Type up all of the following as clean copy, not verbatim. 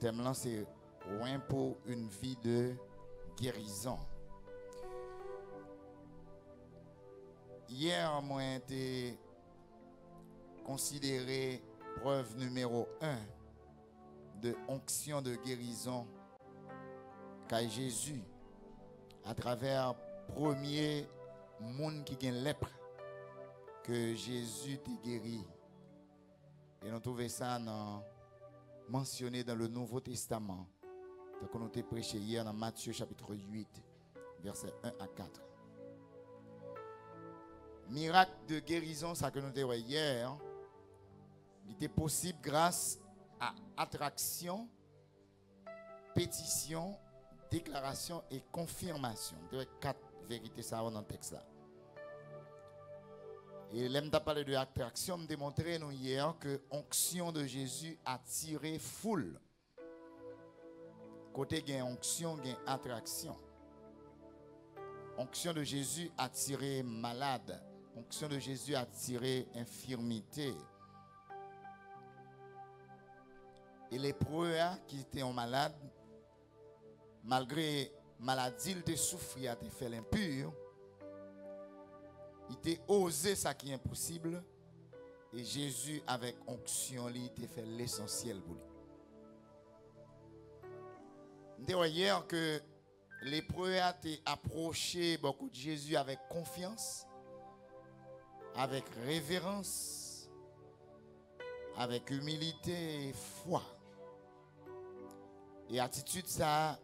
thème là, c'est Oin pour une vie de guérison. Hier, moi, j'ai été considéré preuve numéro 1 de onction de guérison qu'a Jésus à travers premier monde qui gagne lèpre que Jésus t'a guéri. Et nous trouvons ça mentionné dans le Nouveau Testament, que nous avons prêché hier dans Matthieu chapitre 8, versets 1 à 4. Miracle de guérison, ça que nous avons hier, il était possible grâce à attraction, pétition, déclaration et confirmation. Il y a 4 vérités ça dans le texte là. Et l'aime de parler de attraction, me démontrer nous hier que onction de Jésus a tiré foule. Côté gain onction, gain attraction. Onction de Jésus a tiré malade. Onction de Jésus a tiré infirmité. Et les lépreux qui étaient malades, malgré maladie, ils étaient souffrus, ils étaient fait l'impur. Il t'a osé ça qui est impossible. Et Jésus, avec onction, il t'a fait l'essentiel pour lui. Nous avons hier que les lépreux ont approché beaucoup de Jésus avec confiance, avec révérence, avec humilité et foi. Et attitude ça,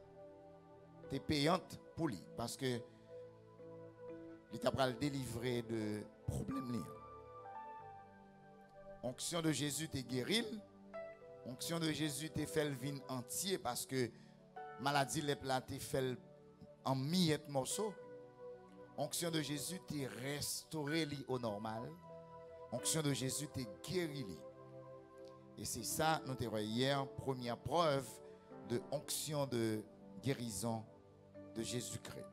est payante pour lui. Parce que il t'a le délivrer de problèmes. Onction de Jésus t'est guéri. Onction de Jésus t'est fait le vin entier parce que maladie les plats t'est fait en miettes morceaux. Onction de Jésus t'est restauré au normal. Onction de Jésus t'est guéri. Et c'est ça, nous avons hier, première preuve de onction de guérison de Jésus-Christ.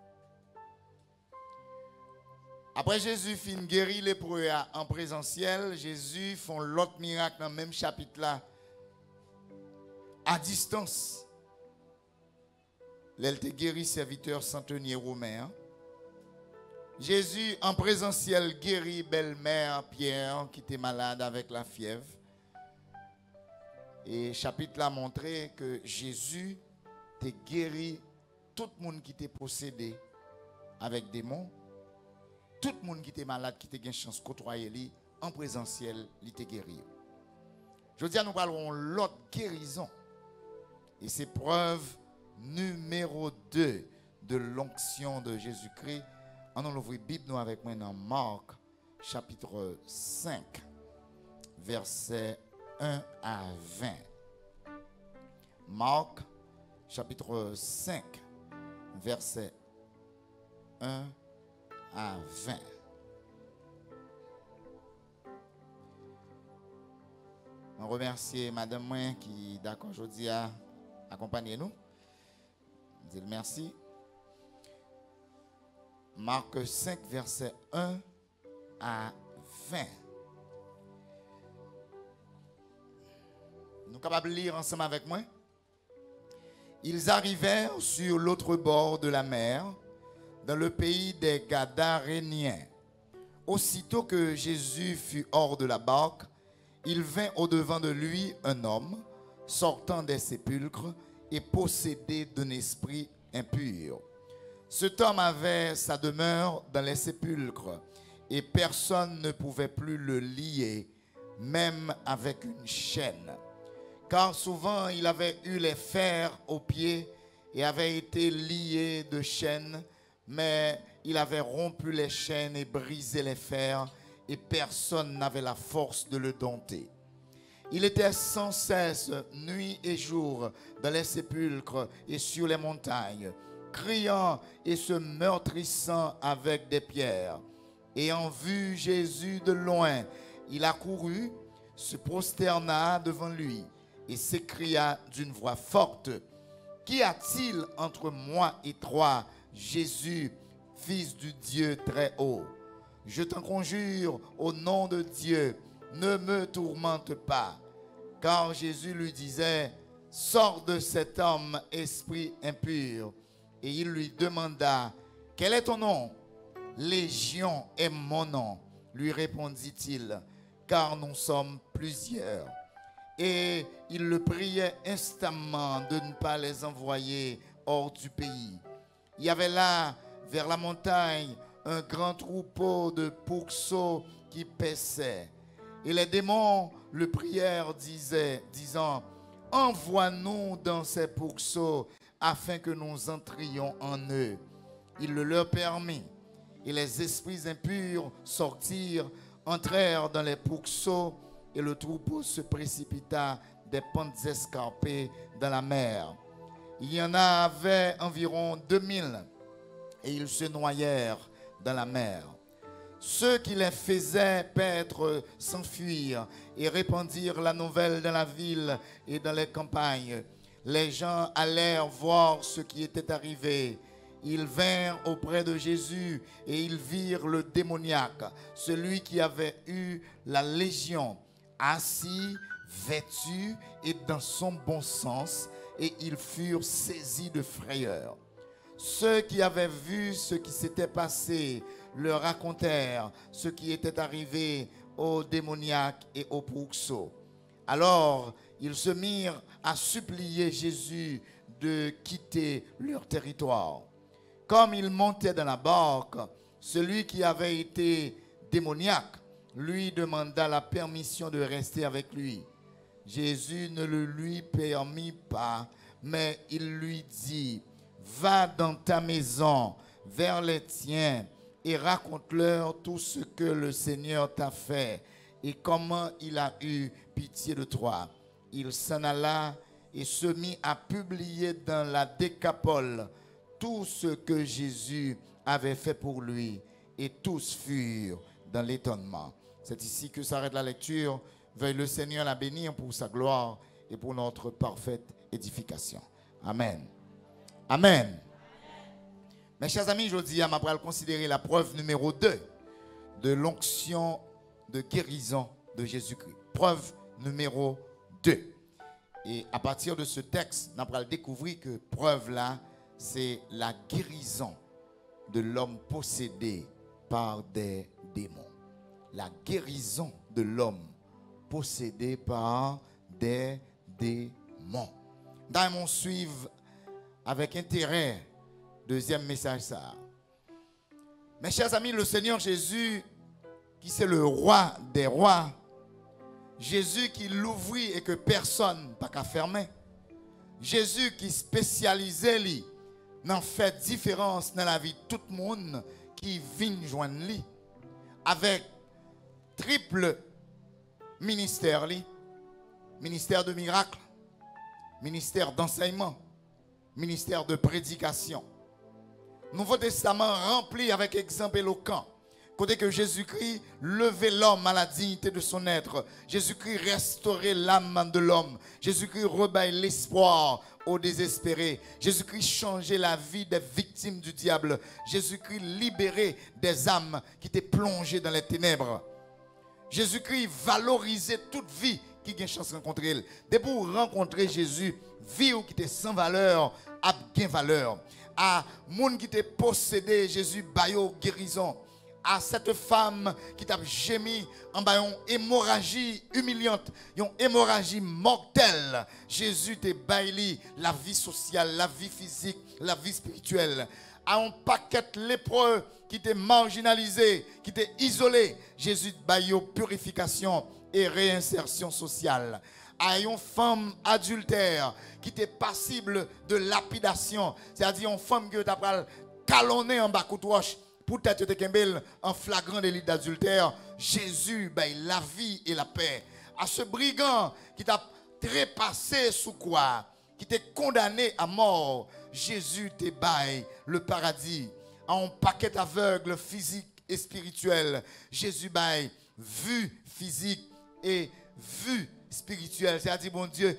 Après Jésus fin guéri les lépreux en présentiel, Jésus font l'autre miracle dans le même chapitre là, à distance. L'elle te guéri serviteur centenier romain. Jésus en présentiel guérit belle-mère Pierre qui était malade avec la fièvre. Et chapitre là montré que Jésus te guéri tout le monde qui était possédé avec des démons. Tout le monde qui était malade, qui était chance de côtoyer lui, en présentiel, il était guéri. Je dis, nous parlerons l'autre guérison. Et c'est preuve numéro 2 de l'onction de Jésus-Christ. On ouvre la Bible nous avec moi dans Marc, chapitre 5, versets 1 à 20. Marc, chapitre 5, versets 1 à 20. On remercie Madame Moin qui d'accord aujourd'hui à accompagner nous. Je dis merci. Marc 5, verset 1 à 20. Nous sommes capables de lire ensemble avec moi. Ils arrivèrent sur l'autre bord de la mer, dans le pays des Gadaréniens. Aussitôt que Jésus fut hors de la barque, il vint au-devant de lui un homme, sortant des sépulcres et possédé d'un esprit impur. Cet homme avait sa demeure dans les sépulcres, et personne ne pouvait plus le lier, même avec une chaîne. Car souvent il avait eu les fers aux pieds et avait été lié de chaînes, mais il avait rompu les chaînes et brisé les fers, et personne n'avait la force de le dompter. Il était sans cesse, nuit et jour, dans les sépulcres et sur les montagnes, criant et se meurtrissant avec des pierres. Ayant vu Jésus de loin, il accourut, se prosterna devant lui et s'écria d'une voix forte: Qu'y a-t-il entre moi et toi, Jésus, Fils du Dieu très haut? Je t'en conjure au nom de Dieu, ne me tourmente pas. Car Jésus lui disait: sors de cet homme, esprit impur. Et il lui demanda, quel est ton nom? Légion est mon nom, lui répondit-il, car nous sommes plusieurs. Et il le priait instamment de ne pas les envoyer hors du pays. Il y avait là, vers la montagne, un grand troupeau de pourceaux qui paissaient. Et les démons le prièrent, disant, envoie-nous dans ces pourceaux afin que nous entrions en eux. Il le leur permit. Et les esprits impurs sortirent, entrèrent dans les pourceaux, et le troupeau se précipita des pentes escarpées dans la mer. Il y en avait environ 2000, et ils se noyèrent dans la mer. Ceux qui les faisaient paître s'enfuirent et répandirent la nouvelle dans la ville et dans les campagnes. Les gens allèrent voir ce qui était arrivé. Ils vinrent auprès de Jésus et ils virent le démoniaque, celui qui avait eu la légion, assis, vêtu et dans son bon sens, et ils furent saisis de frayeur. Ceux qui avaient vu ce qui s'était passé leur racontèrent ce qui était arrivé au démoniaque et au pourceau. Alors ils se mirent à supplier Jésus de quitter leur territoire. Comme il montait dans la barque, celui qui avait été démoniaque lui demanda la permission de rester avec lui. Jésus ne le lui permit pas, mais il lui dit, va dans ta maison, vers les tiens, et raconte-leur tout ce que le Seigneur t'a fait et comment il a eu pitié de toi. Il s'en alla et se mit à publier dans la Décapole tout ce que Jésus avait fait pour lui, et tous furent dans l'étonnement. C'est ici que s'arrête la lecture. Veuille le Seigneur la bénir pour sa gloire et pour notre parfaite édification. Amen. Amen. Mes chers amis, je dis à ma prêle considérer la preuve numéro 2 de l'onction de guérison de Jésus-Christ. Preuve numéro 2. Et à partir de ce texte, nous allons découvrir que preuve là, c'est la guérison de l'homme possédé par des démons. La guérison de l'homme possédé par des démons. Nous allons suivre avec intérêt deuxième message ça. Mes chers amis, le Seigneur Jésus, qui c'est le roi des rois, Jésus qui l'ouvrit et que personne n'a qu'à fermer, Jésus qui spécialisait lui, n'en fait différence dans la vie de tout le monde qui vient joindre lui, avec triple ministère lui, ministère de miracle, ministère d'enseignement, ministère de prédication. Nouveau Testament rempli avec exemple éloquent. Côté que Jésus-Christ levait l'homme à la dignité de son être. Jésus-Christ restaurait l'âme de l'homme. Jésus-Christ rebaille l'espoir aux désespérés. Jésus-Christ changeait la vie des victimes du diable. Jésus-Christ libérait des âmes qui étaient plongées dans les ténèbres. Jésus-Christ valorisait toute vie qui a une chance de rencontrer. Dès pour rencontrer Jésus, vie qui était sans valeur, a bien valeur. À monde qui était possédé, Jésus baillot guérison. À cette femme qui t'a gémi en bas une hémorragie humiliante, une hémorragie mortelle, Jésus t'a baillé la vie sociale, la vie physique, la vie spirituelle. À un paquet lépreux qui était marginalisé, qui était isolé, Jésus baillot purification et réinsertion sociale. À une femme adultère qui était passible de lapidation, c'est-à-dire une femme qui t'a calonné en bas de roche pour être en flagrant délit d'adultère, Jésus la vie et la paix. À ce brigand qui t'a trépassé sous quoi, qui t'est condamné à mort, Jésus te baille le paradis. À un paquet aveugle physique et spirituel, Jésus baille vue physique et vue spirituelle, c'est-à-dire, bon Dieu,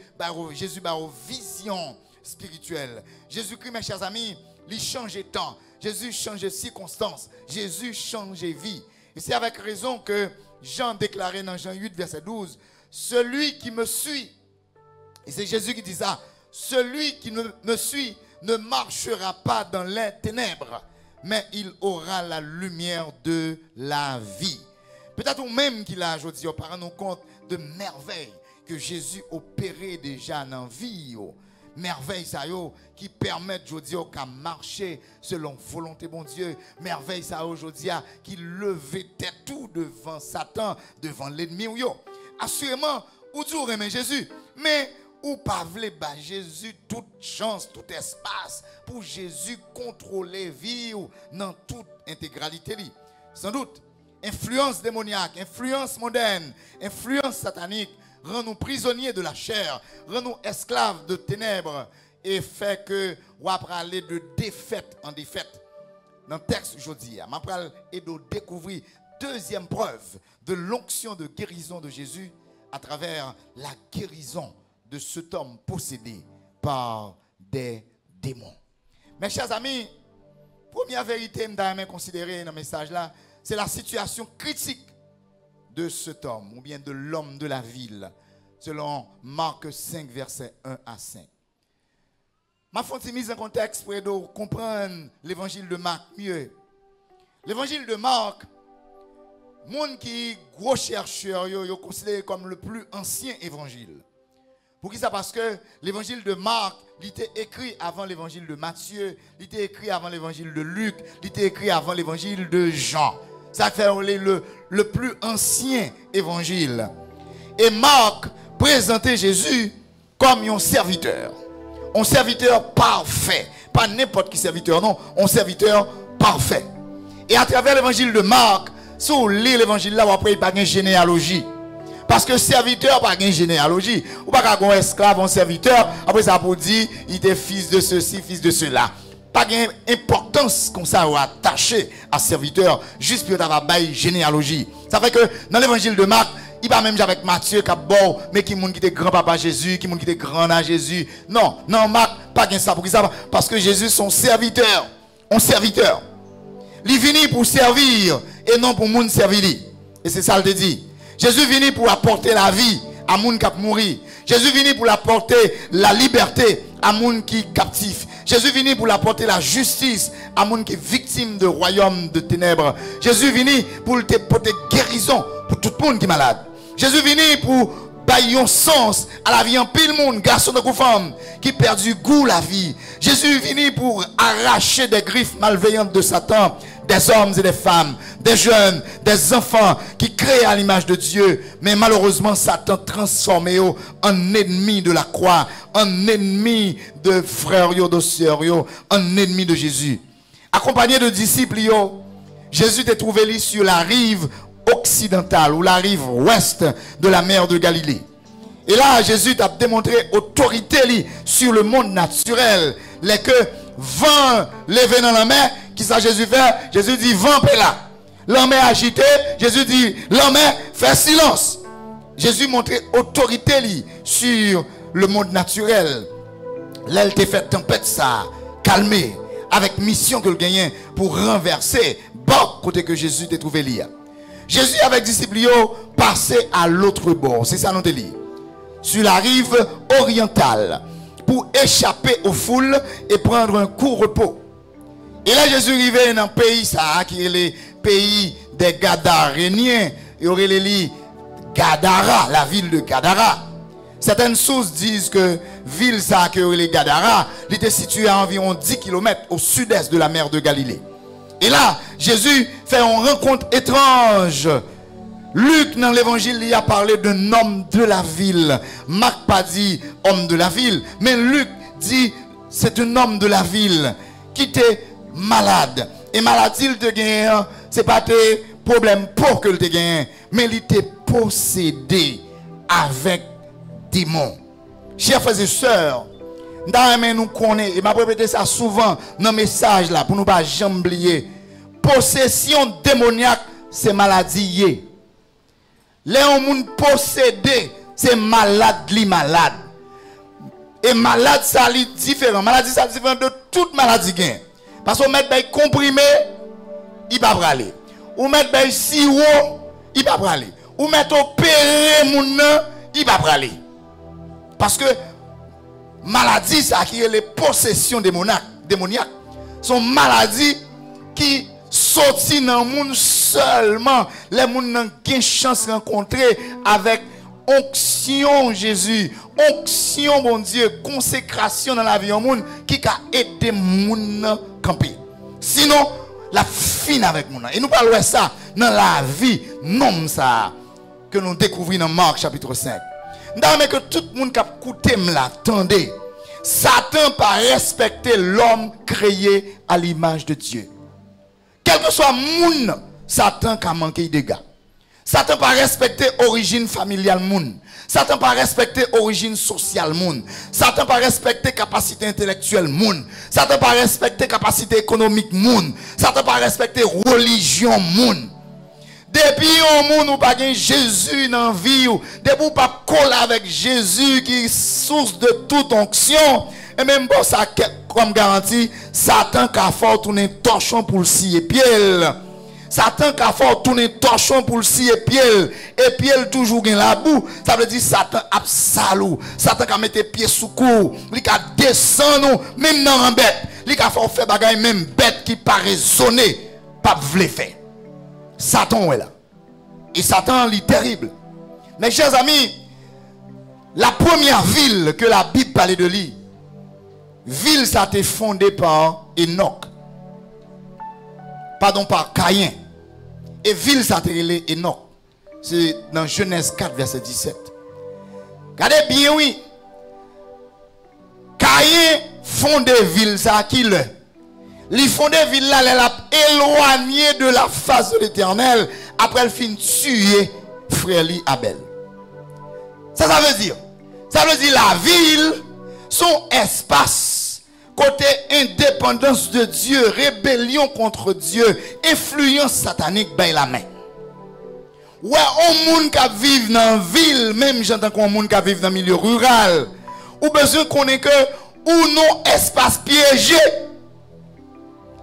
Jésus a une vision spirituelle. Jésus-Christ, mes chers amis, il change temps. Jésus change circonstances. Jésus change vie. Et c'est avec raison que Jean déclarait dans Jean 8, verset 12, celui qui me suit Et c'est Jésus qui dit ça. Celui qui me suit ne marchera pas dans les ténèbres, mais il aura la lumière de la vie. Peut-être ou même qu'il a aujourd'hui, on parle nous compte de merveilles que Jésus opérait déjà dans la vie. Merveilles ça yo qui permettent aujourd'hui qu'à marcher selon volonté bon Dieu. Merveilles ça aujourd'hui qui levait tête tout devant Satan, devant l'ennemi yo. Assurément, ou toujours aimer Jésus, mais ou pas vle ba Jésus toute chance, tout espace pour Jésus contrôler vie ou dans toute intégralité li. Sans doute, influence démoniaque, influence moderne, influence satanique rend nous prisonniers de la chair, rend nous esclaves de ténèbres et fait que on va aller de défaite en défaite. Dans le texte aujourd'hui, on va et de découvrir deuxième preuve de l'onction de guérison de Jésus à travers la guérison de cet homme possédé par des démons. Mes chers amis, première vérité que je considérer dans le message là, c'est la situation critique de cet homme, ou bien de l'homme de la ville, selon Marc 5, versets 1 à 5. Ma fonte mise en contexte pour comprendre l'évangile de Marc mieux. L'évangile de Marc, monde qui gros chercheur, yo considéré comme le plus ancien évangile. Pour qui ça? Parce que l'évangile de Marc, il était écrit avant l'évangile de Matthieu, il était écrit avant l'évangile de Luc, il était écrit avant l'évangile de Jean. Ça fait le plus ancien évangile. Et Marc présentait Jésus comme un serviteur parfait. Pas n'importe qui serviteur, non, un serviteur parfait. Et à travers l'évangile de Marc, si vous lisez l'évangile là, après il n'y a pas de généalogie. Parce que serviteur pas de généalogie. Ou pas qu'un esclave, un serviteur, après ça pour dire, il était fils de ceci, fils de cela. Pas d'importance comme ça ou attaché à serviteur, juste pour avoir une généalogie. Ça fait que dans l'évangile de Marc, il va même avec Matthieu qui bon, mais qui monde qui était grand-papa Jésus, qui monde qui était grand à Jésus. Non, Marc, pas de ça. Pour ça. Parce que Jésus, son serviteur, un serviteur. Il vient pour servir et non pour moun servir. Et c'est ça le dit. Jésus vient pour apporter la vie à moun qui mourir. Jésus vient pour apporter la liberté à moun qui captif. Jésus vient pour apporter la justice à moun qui est victime de royaume de ténèbres. Jésus vient pour te porter guérison pour tout le monde qui est malade. Jésus vient pour bailler un sens à la vie en pile monde, garçon de femme qui perd du goût la vie. Jésus vient pour arracher des griffes malveillantes de Satan, des hommes et des femmes, des jeunes, des enfants qui créent à l'image de Dieu. Mais malheureusement, Satan transformé en ennemi de la croix, en ennemi de frères, de sœurs, en ennemi de Jésus. Accompagné de disciples, Jésus est trouvé sur la rive occidentale ou la rive ouest de la mer de Galilée. Et là, Jésus a démontré autorité sur le monde naturel. Les que vent levé dans la mer, qui ça Jésus fait? Jésus dit vent est là. La mer agitée, Jésus dit la mer fait silence. Jésus montrait autorité sur le monde naturel. Là, il t'a fait tempête ça, calmer, avec mission que le gagnait pour renverser, bon côté que Jésus t'a trouvé là. Jésus avec disciples passé à l'autre bord, c'est ça nous te lit. Sur la rive orientale pour échapper aux foules et prendre un court repos. Et là Jésus arrivait dans un pays ça qui est le pays des Gadaréniens, il y aurait les Gadara, la ville de Gadara. Certaines sources disent que ville ça que les Gadara, elle était située à environ 10 km au sud-est de la mer de Galilée. Et là, Jésus fait une rencontre étrange. Luc, dans l'évangile, il a parlé d'un homme de la ville. Marc pas dit homme de la ville, mais Luc dit c'est un homme de la ville qui était malade. Et maladie, il te gagne, c'est pas tes problèmes pour que il te gagne, mais il était possédé avec démons. Chers frères et sœurs, nous connaissons, et je répéter ça souvent dans le message là, pour ne pas jamais oublier. Possession démoniaque, c'est maladie. Les gens possédés, c'est malade, malade. Et malade, ça est différent. Maladie, ça est différent de toute maladie. Parce qu'on met des comprimés, il va pas aller. Ou met des sirop, il va pas aller. Ou met opérer, il va pas aller. Parce que maladie ça qui est les possessions démoniaques. Son maladie qui sorti dans le monde seulement les gens n'ont qu'une chance de rencontrer avec onction Jésus, onction bon Dieu, consécration dans la vie au monde qui a aidé moun à camper. Sinon la fin avec moun. Et nous parlons de ça dans la vie non ça que nous découvrons dans Marc chapitre 5. Nous que tout le monde qui a écouté me l'attendait. Satan pas respecter l'homme créé à l'image de Dieu. Quel que soit moun, Satan a manqué de dégâts. Satan pas respecter origine familiale moun. Satan pas respecter origine sociale moun. Satan pas respecter capacité intellectuelle moun. Satan pas respecter capacité économique moun. Satan pas respecter religion moun. Depuis on moun ou pas gen Jésus dans vie ou, depuis ou pas coller avec Jésus qui est source de toute onction, et même bon ça comme garantie, Satan a fort tourner torchon pour le scier pied. Satan a fort tourner torchon pour le scier pied et pied toujours gen la boue. Ça veut dire Satan a salou. Satan a mettre pied sous cou, il a descendre même dans un bête. Il a fort faire bagaille même bête qui pas raisonner, pas vle faire. Satan est là. Et Satan est terrible. Mes chers amis, la première ville que la Bible parlait de lui, ville ça a été fondée par Enoch. Pardon, par Caïn. Et ville ça a été relé Enoch. C'est dans Genèse 4, verset 17. Regardez bien, oui. Caïn fondé ville ça qui le. Les fondé ville là, elle a éloigné de la face de l'Éternel après le fin tuer frère Abel. Ça veut dire la ville, son espace, côté indépendance de Dieu, rébellion contre Dieu, influence satanique by la main. Ouais, on monde qui vit dans la ville, même j'entends qu'on monde qui vit dans le milieu rural, ou besoin qu'on ait que ou non espace piégé.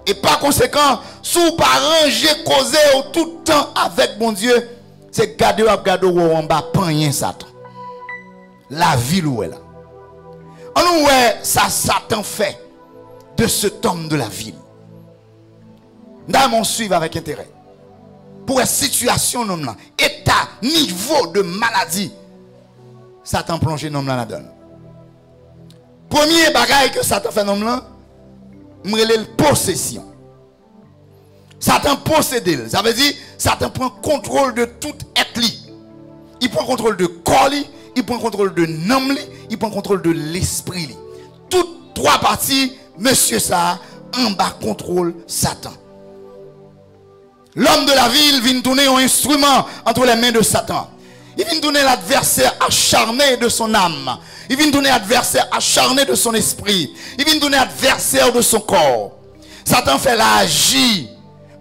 Et par conséquent, si vous pas ranger, causer tout le temps avec mon Dieu, c'est garder où on va pas Satan. La ville où elle est là. On voit ça Satan fait de cet homme de la ville. Nous allons suivre avec intérêt. Pour une situation, état, niveau de maladie, Satan plonge l'homme là dedans. Premier bagage que Satan fait l'homme là, la possession. Satan possède. Ça veut dire Satan prend contrôle de tout être. Il prend contrôle de corps, il prend contrôle de l'âme, il prend contrôle de l'esprit. Toutes trois parties, monsieur ça, en bas contrôle Satan. L'homme de la ville vient tourner un instrument entre les mains de Satan. Il vient donner l'adversaire acharné de son âme. Il vient donner l'adversaire acharné de son esprit. Il vient donner l'adversaire de son corps. Satan fait l'agir,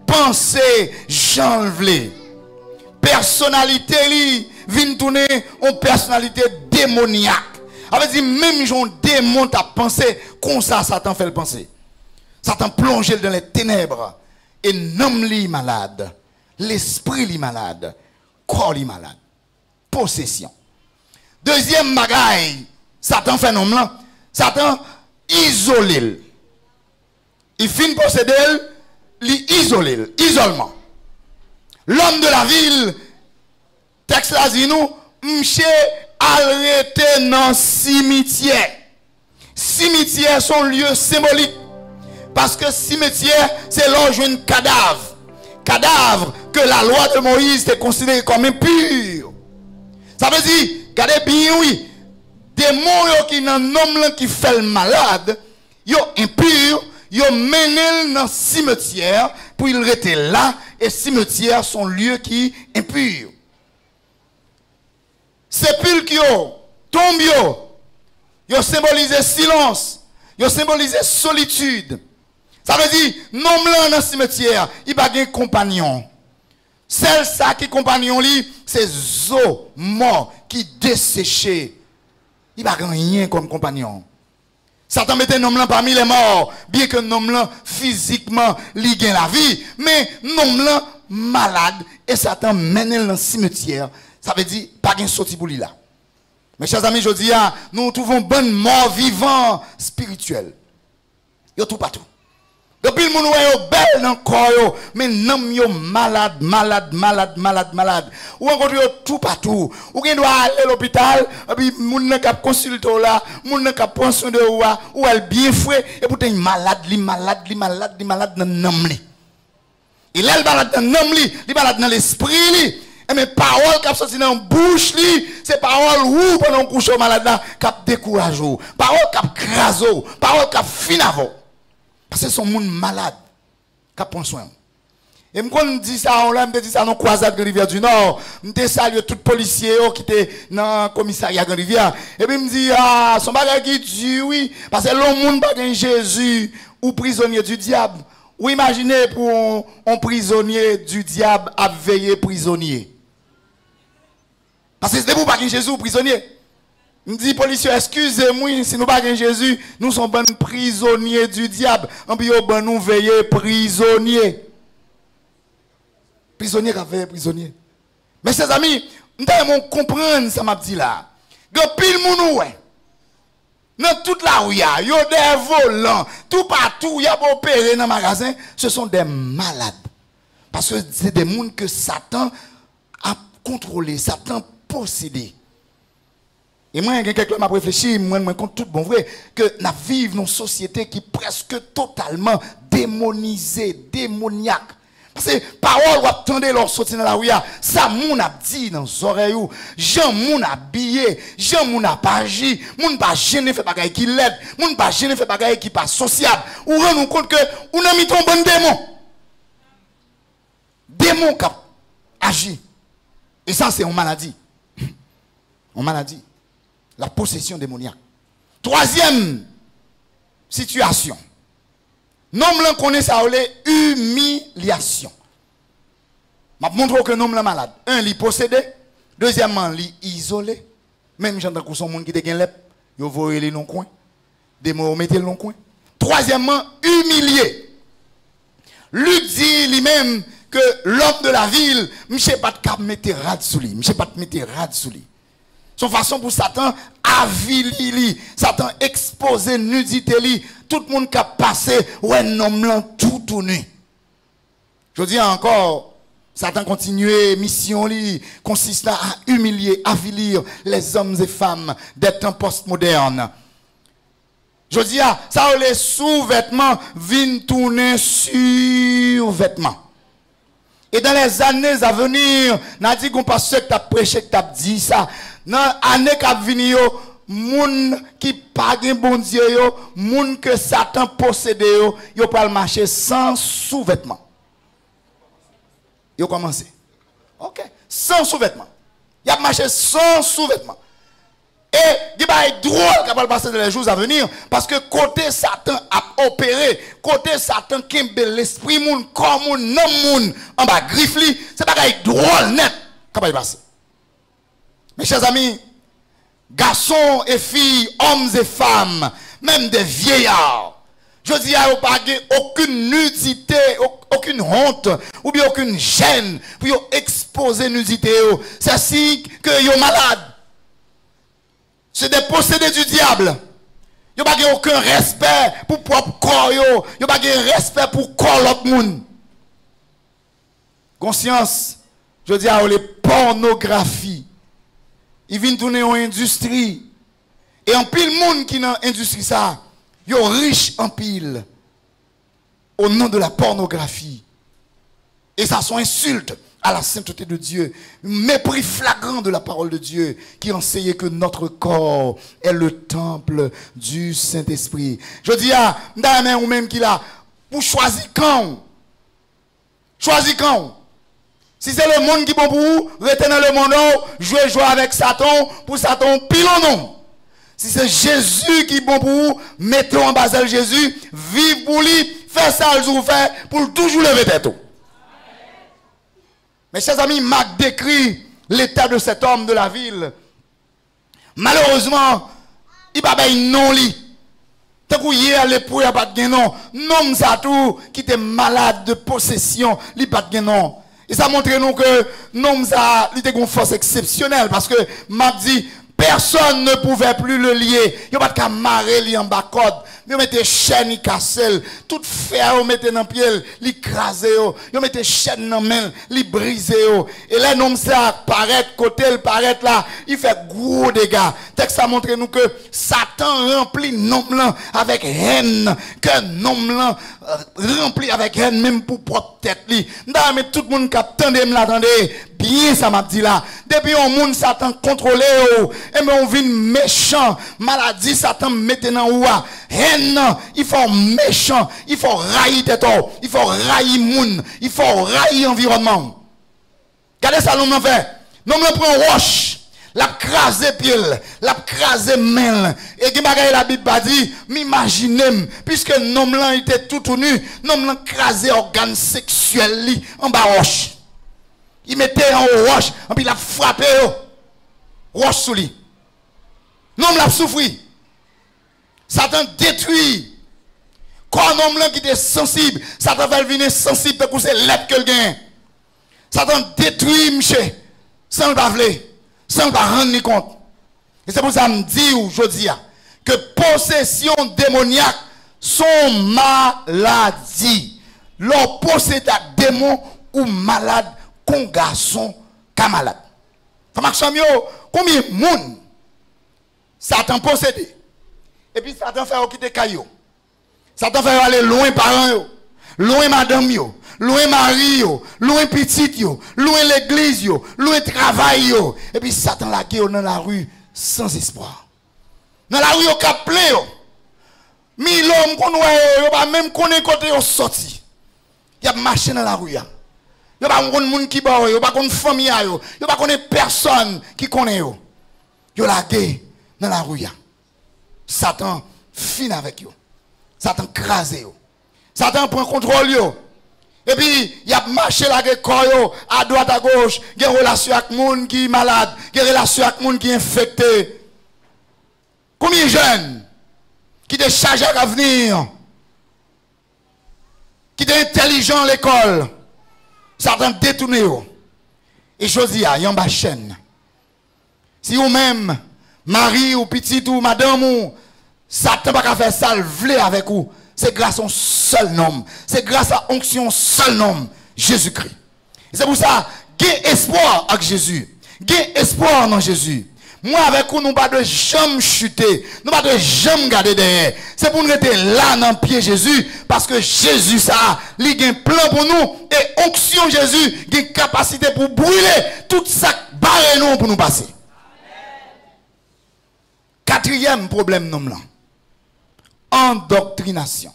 penser, j'enlève. Personnalité, lui, vient donner une personnalité démoniaque. Ça veut dire, même si un démon t'a pensé, comme ça, Satan fait le penser. Satan plonge dans les ténèbres. Et l'homme est malade. L'esprit est malade. Le corps est malade. Possession. Deuxième bagaille, Satan fait nom là. Satan isole. Il finit posséder, il isole. Isolement. L'homme de la ville, texte là dit nous, m'ché arrêté dans le cimetière. Cimetière sont lieu symbolique. Parce que cimetière, c'est là où un cadavre. Cadavre que la loi de Moïse est considérée comme impur. Ça veut dire, regardez bien, oui, des démons qui n'ont homme qui fait le malade, ils sont impurs, ils mènent dans le cimetière pour ils rester là, et cimetière sont lieux qui sont impurs. Sépulcre, tombe, ils symbolisent silence, ils symbolisent solitude. Ça veut dire, non dans le cimetière, il n'y a pas de compagnon. Celle ça qui compagnon li, c'est zo mort qui desséché. Il n'y a rien comme compagnon. Satan mettait un homme là parmi les morts, bien que l'homme là physiquement li gagne la vie, mais l'homme là malade et Satan mène dans le cimetière. Ça veut dire pas gain sorti pour lui là. Mes chers amis, je dis, nous trouvons bonne mort vivant spirituel. Yo tout partout. Depuis le monde est belle dans le corps, mais non yo malade. Ou encore yo tout partout. Ou gen doit aller à l'hôpital, et puis moun nan k'ap consulter là, moun nan k'ap prendre soin de ou elle bien fouet et pourtant malade dans nam li. Il est malade dans nam li, il malade dans l'esprit li. Et mes paroles qui sorti dans bouche li, c'est paroles ou pendant couche malade là, k'ap décourage ou, paroles k'ap crase ou, paroles k'ap finavo. Parce que son monde malade qui prend soin. Et quand on dit ça, on dit ça dans la croisade de Rivière du Nord. Je salue tout policier qui était dans le commissariat de Rivière. Et puis je me dis, son bagage qui dit oui. Parce que l'homme monde pas Jésus ou prisonnier du diable. Ou imaginez pour un prisonnier du diable à veiller prisonnier. Parce que c'est pour pas Jésus ou prisonnier. Je dis, policier, excusez-moi, si nous pas Jésus, nous sommes bons prisonniers du diable. En plus, nous veiller prisonniers. Prisonniers qui veillent prisonniers. Mais ses amis, nous devons comprendre ça m'a dit là. Il y a pile moun ouais. Dans toute la rue, il y a des volants, tout partout, il y a des opérés dans le magasin. Ce sont des malades. Parce que c'est des gens que Satan a contrôlé, Satan a possédé. Et moi, il y a quelqu'un qui m'a réfléchi, moi, compte tout bon vrai, que nous vivons dans une société qui est presque totalement démonisée, démoniaque. Parce que parole ou attendez leur sortir dans la rue, ça moun a dit dans les oreilles, Jean moun a habillé, Jean moun a pas agi, moun pas gêné fait bagaille qui l'aide, moun pas gêné fait bagaille qui pas sociable. Ou rend nous compte que on a mis ton bon démon. Démon qui agit. Et ça c'est une maladie. Une maladie. La possession démoniaque. Troisième situation. Nom l'on connaît ça, humiliation. Je montre que nom l'on malade. Un, il possédé. Deuxièmement, il isolé. Même j'entends que son monde qui te gagne l'ep, il voit les non coin. Des mots mettez le non coin. Troisièmement, humilié. Lui dit lui-même que l'homme de la ville, monsieur pas de cap mettre rad sous lui, monsieur pas de mettre rad sous lui. Son façon pour Satan avili, Satan exposer nudité li, tout le monde qui a passé ouais non blanc tout nu. Je dis encore, Satan continue mission li consistant à humilier, avilir les hommes et femmes des temps postmodernes. Je dis ça les sous-vêtements viennent tourner sur vêtements. Et dans les années à venir, n'a dit qu'on passe que t'as prêché, que t'as dit ça. Dans l'année qui a venu, moun qui pas de bon Dieu, moun que Satan possède, yo pas marcher sans sous-vêtements. Yo commencé. OK, sans sous-vêtements. Y a marché sans sous-vêtements. Et il va être drôle qu'il va passer dans les jours à venir parce que côté Satan a opéré, côté Satan qui est l'esprit moun, comme moun, non moun, en bas griffli, c'est pas être drôle net qu'il va passer. Mes chers amis, garçons et filles, hommes et femmes, même des vieillards, je dis à eux, pas aucune nudité, aucune honte, ou bien aucune gêne pour exposer nudité. C'est ainsi que vous malades. C'est des possédés du diable. Vous n'avez pas aucun respect pour propre corps. Vous n'avez pas de respect pour corps l'autre monde. Conscience, je dis à eux, les pornographies. Ils viennent tourner en industrie. Et en pile monde qui dans l'industrie ça, ils sont riches en pile. Au nom de la pornographie. Et ça sont insultes à la sainteté de Dieu. Mépris flagrant de la parole de Dieu qui enseignait que notre corps est le temple du Saint-Esprit. Je dis à Ndame ou même qui là, pour choisir quand. Choisir quand. Si c'est le monde qui est bon pour vous, retenez le monde, jouez avec Satan, pour Satan, pile en nom. Si c'est Jésus qui est bon pour vous, mettez en bas de Jésus, vivez pour lui, faites ça le jour fait, pour toujours lever tête. Mes chers amis, Marc décrit l'état de cet homme de la ville. Malheureusement, il n'a pas de nom. Tant que hier, l'époux n'a pas de nom. Non, ça tout, qui était malade de possession, il n'a pas de nom. Et ça montre nous que non, ça, il était une force exceptionnelle. Parce que m'a dit, Personne ne pouvait plus le lier. Il n'y a pas de marrer li en bas code. Ils mettaient chaîne, ils cassaient. Tout fer, ils mettaient dans le pied, ils écrasaient. Ils mettaient chaîne dans la main, ils brisaient. Et là, l'homme ça paraît côté, il paraît là. Il fait gros dégâts. Texte ça montre nous que Satan remplit l'homme là avec haine. Que l'homme là rempli avec haine même pour propre tête. Mais tout le monde qui attendait, l'attendait. Bien ça m'a dit là. Depuis un monde Satan contrôlé. Et mais on vient méchant. Maladie Satan mette dans ouah. Haine, il faut méchant, il faut railler tête, il faut railler moun, il faut railler environnement. Regardez ça l'homme fait. L'homme prend roche, l'a crasé pied, l'a crasé main. Et qui bagaille la Bible dit, m'imaginez puisque l'homme là était tout nu, l'homme là crasé organe sexuel li en bas roche. Il mettait en roche, et puis il a frappé roche sous lui. L'homme l'a souffert. Satan détruit. Quand un homme qui était sensible, Satan va venir sensible parce que c'est l'être que le gagne. Satan détruit, monsieur, sans le bavler, sans le rendre compte. Et c'est pour ça que je me dis aujourd'hui que possession démoniaque sont maladies. Leur posséder démon ou malade, qu'on garçon, qu'un malade. Combien de monde Satan possédé? Et puis Satan fait quitter caillou. Satan fait aller loin parents, loin madame yo, loin mari yo, loin petite yo, loin l'église yo, loin travail yo. Et puis Satan la gué dans la rue sans espoir. Dans la rue yo cap plein yo. Mi l'homme qu'on yo pas même connaît côté yo sorti. Y a marché dans la rue ya. Yo pas connaît monde qui ba yo, pas connaît famille yo, yo pas connaît personne qui connaît yo. Yo la gué dans la rue ya. Satan finit avec eux. Satan crase eux. Satan prend contrôle eux. Et puis, il a marché là à droite à gauche. Il y a une relation avec les gens qui sont malades. Il y a une relation avec les gens qui sont infectés. Combien de jeunes qui sont chargés à venir, qui sont intelligents à l'école, Satan détourne eux. Et je dis, il y a une chaîne. Si vous-même, mari ou petit ou madame ou Satan pas faire ça le avec vous, c'est grâce à un seul nom, c'est grâce à l'onction seul nom, Jésus-Christ. C'est pour ça, gain espoir avec Jésus, gain espoir dans Jésus. Moi avec vous, nous pas de jamais chuter, nous pas de jamais garder derrière. C'est pour nous être là dans le pied Jésus, parce que Jésus ça, il a un plan pour nous et onction Jésus, il a une capacité pour brûler tout ça barre nous pour nous passer. Quatrième problème, nom là. Endoctrination.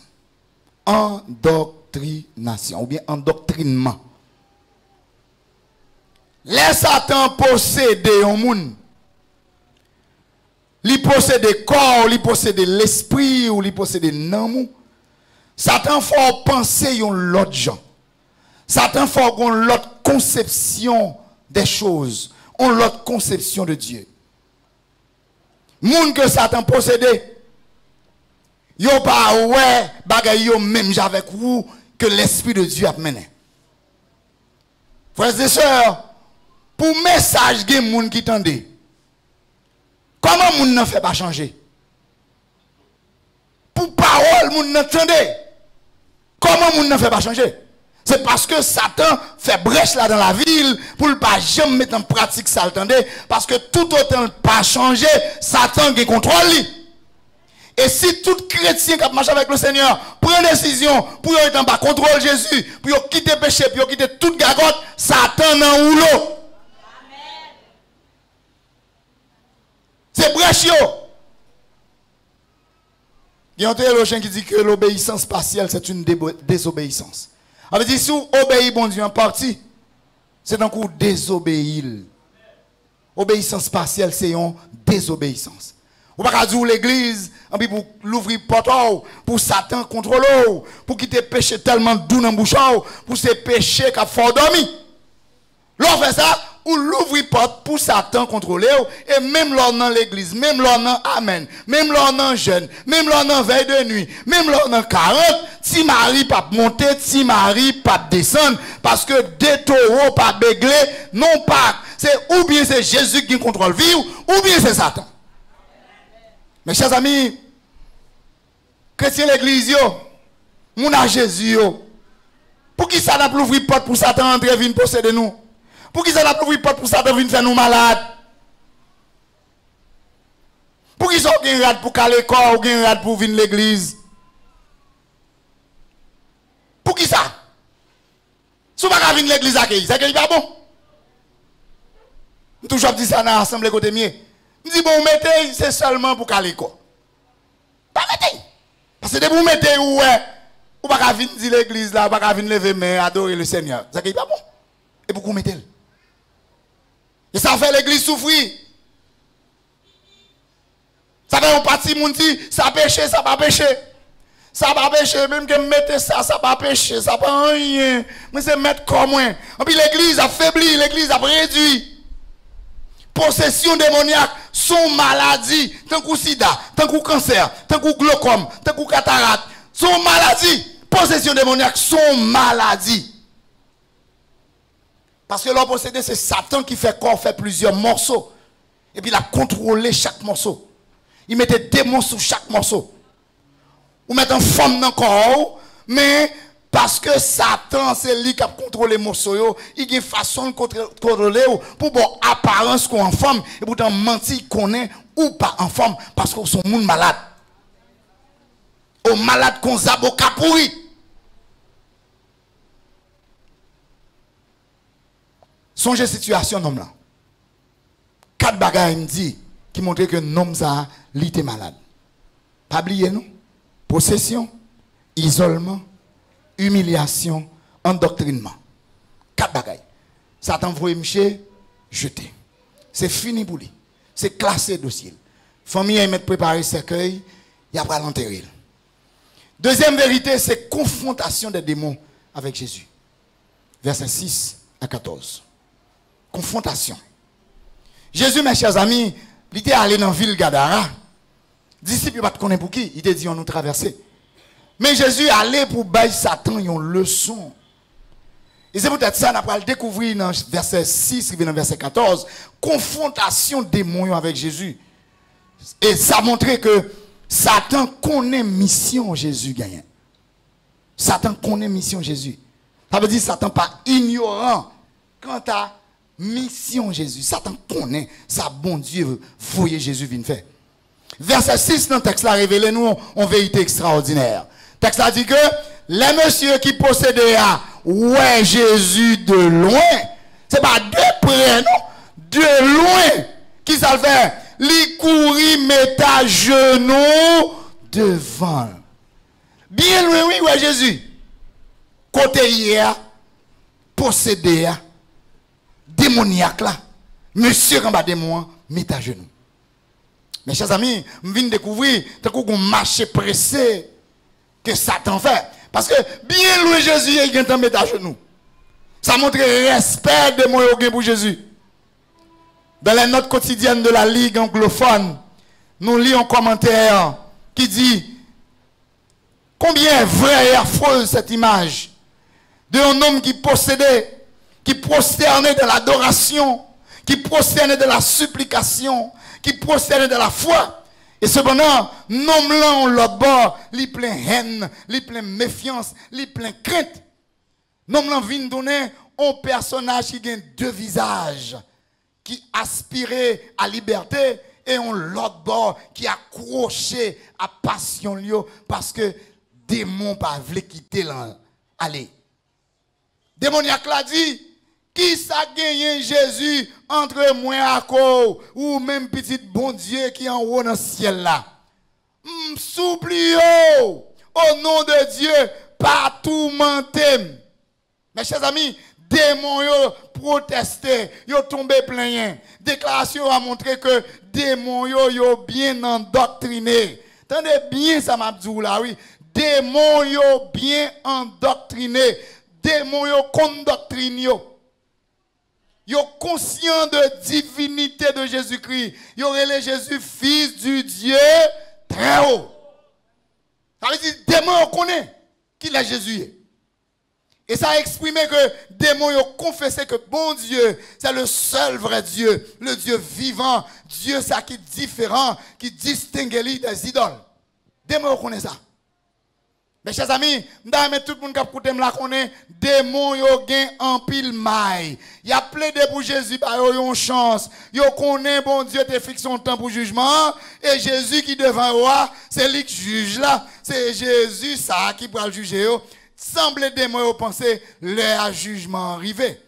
Endoctrination. Ou bien endoctrinement. Les Satan possède un monde. Il possède le corps, il possède l'esprit, ou il possède l'amour. Satan faut penser à l'autre gens. Satan faut l'autre conception des choses. L'autre conception de Dieu. Moun que Satan possédé, yo pas ouais bagay yo même avec vous que l'esprit de Dieu a mené. Frères et sœurs, pour message gen moun qui tende, comment moun ne fait pas changer? Pour parole moun n'entende, comment moun ne fait pas changer? C'est parce que Satan fait brèche là dans la ville pour ne pas jamais mettre en pratique ça, attendez, parce que tout autant pas changer, Satan qui contrôle. Et si tout chrétien qui marche avec le Seigneur prend décision pour être en bas contrôle Jésus, pour quitter le péché, pour quitter toute gagotte, Satan en rouleau. C'est brèche yo. Il y a un théologien qui dit que l'obéissance partielle c'est une désobéissance. On veut dire, si vous obéissez bon Dieu en partie, c'est un coup désobéir. Obéissance partielle, c'est une désobéissance. Vous ne pouvez pas dire l'église, pour l'ouvrir porte, pour Satan contrôler, pour quitter péché tellement doux dans le bouche, pour ces péchés qui font dormir. L'on fait ça, ou l'ouvrir porte pour Satan contrôler, et même l'on dans l'église, même l'on dans Amen, même l'on dans jeûne, même l'on dans veille de nuit, même l'on dans 40, si Marie pas monter, si Marie pas descendre, parce que des taureaux pas béglés, non pas c'est ou bien c'est Jésus qui contrôle vie ou bien c'est Satan. Mes chers amis, chrétiens l'église, mon a Jésus, pour qui ça n'a pas ouvert porte pour Satan entrer venir posséder nous? Pour qui ça n'a pas ouvert porte pour Satan venir faire nous malades? Pour qui ça n'a pas rad pour caler corps ou rad pour venir l'église? Pour qui ça? Si vous ne pouvez pas venir l'église accueillir, ça pas bon? Je toujours dit ça dans l'assemblée côté mieux. Je dis bon, mettez, c'est seulement pour caler corps. Pas mettez. Parce que de vous mettez où ou pas venir dire l'église là, pas venir lever main adorer le Seigneur. Ça n'est pas bon. Et pourquoi mettez? Et ça fait l'église souffrir. Ça fait un parti moun dit ça péché, ça pas péché. Ça pas péché, même que mettez ça, ça pas péché, ça pas rien. Mais c'est mettre comme moi. Et puis l'église a faibli, l'église a réduit. Possession démoniaque, son maladie, tant que sida, tant que cancer, tant que glaucome, tant que cataracte, son maladie. Possession démoniaque, son maladie. Parce que l'homme possédé, c'est Satan qui fait corps, fait plusieurs morceaux. Et puis il a contrôlé chaque morceau. Il mettait des démons sur chaque morceau. Ou mettre une forme dans le corps, mais parce que Satan, c'est lui qui a contrôlé les morceaux, il a une façon de contrôler pour bon apparence qu'on en forme, et pourtant mentir qu'on est ou pas en forme, parce qu'on sont monde malade. Aux malades qu'on a beau pourri. Songez situation homme là. 4 bagages me dit qui montrent que l'homme ça il était malade. Pas oublier nous. Possession, isolement, humiliation, endoctrinement. 4 bagages. Satan voit monsieur jeter. C'est fini pour lui. C'est classé dossier. Famille a préparé cercueil, il a pas l'enterrer. Deuxième vérité, c'est confrontation des démons avec Jésus. Versets 6 à 14. Confrontation. Jésus, mes chers amis, il était allé dans la ville Gadara. Disciples ne connaissent pas pour qui. Il était dit on nous traverser. Mais Jésus est allé pour bailler Satan une leçon. Et c'est peut-être ça qu'on va le découvrir dans verset 6 et dans verset 14. Confrontation démon avec Jésus. Et ça montrait que Satan connaît mission Jésus gagne. Satan connaît mission Jésus. Ça veut dire Satan pas ignorant quant à mission Jésus. Satan connaît ça bon Dieu voyez Jésus vient faire. Verset 6 dans le texte là révèle nous en vérité extraordinaire. Le texte là dit que les messieurs qui possédaient ouais Jésus de loin, c'est pas de près non, de loin qui ça le fait, li courir mettre à genoux devant. Bien loin oui ouais Jésus. Côté hier possédé démoniaque là, monsieur en bas de moi, met à genoux. Mes chers amis, je viens de découvrir qu'on marché pressé que Satan fait. Parce que bien loin Jésus, il vient de mettre à genoux. Ça montre le respect de moi pour Jésus. Dans les notes quotidiennes de la Ligue anglophone, nous lisons un commentaire qui dit combien est vrai et affreuse cette image d'un homme qui possédait, qui prosternait de l'adoration, qui prosternait de la supplication, qui prosternait de la foi. Et cependant, l'homme là, on l'autre bord, il plein haine, il plein méfiance, il plein crainte. L'homme là vient donner un personnage qui a 2 visages, qui aspirait à liberté, et on l'autre bord qui accroché à passion parce que démon pas voulu quitter là. Allez. Démoniaque l'a dit, qui ça gagne Jésus entre moi et toi, ou même petit bon Dieu qui est en haut dans le ciel là. Supplie au nom de Dieu, pas tout mentir. Mes chers amis, démons yo protesté, yo tombé plein. Déclaration a montré que démons yo bien endoctriné. Tendez bien ça m'a dit là oui, démons yo bien endoctriné. Démons yo condoctrine yo. Yo conscient de divinité de Jésus-Christ. Yo relé Jésus fils du Dieu très haut. Ça veut dire démon connaît qui est Jésus. Et ça a exprimé que démons ont confessé que bon Dieu, c'est le seul vrai Dieu, le Dieu vivant, Dieu ça qui est différent, qui distingue des idoles. Démons connaissent ça. Mes chers amis, m'dame tout le monde qui écoute me la connaît, démons yo gen en pile maille. Y a plein de pour Jésus ba yo une chance. Yo connaît bon Dieu te fixe son temps pour jugement et Jésus qui devant roi, c'est lui qui juge là, c'est Jésus ça qui va juger yo. Semble démons penser leur jugement arrivé.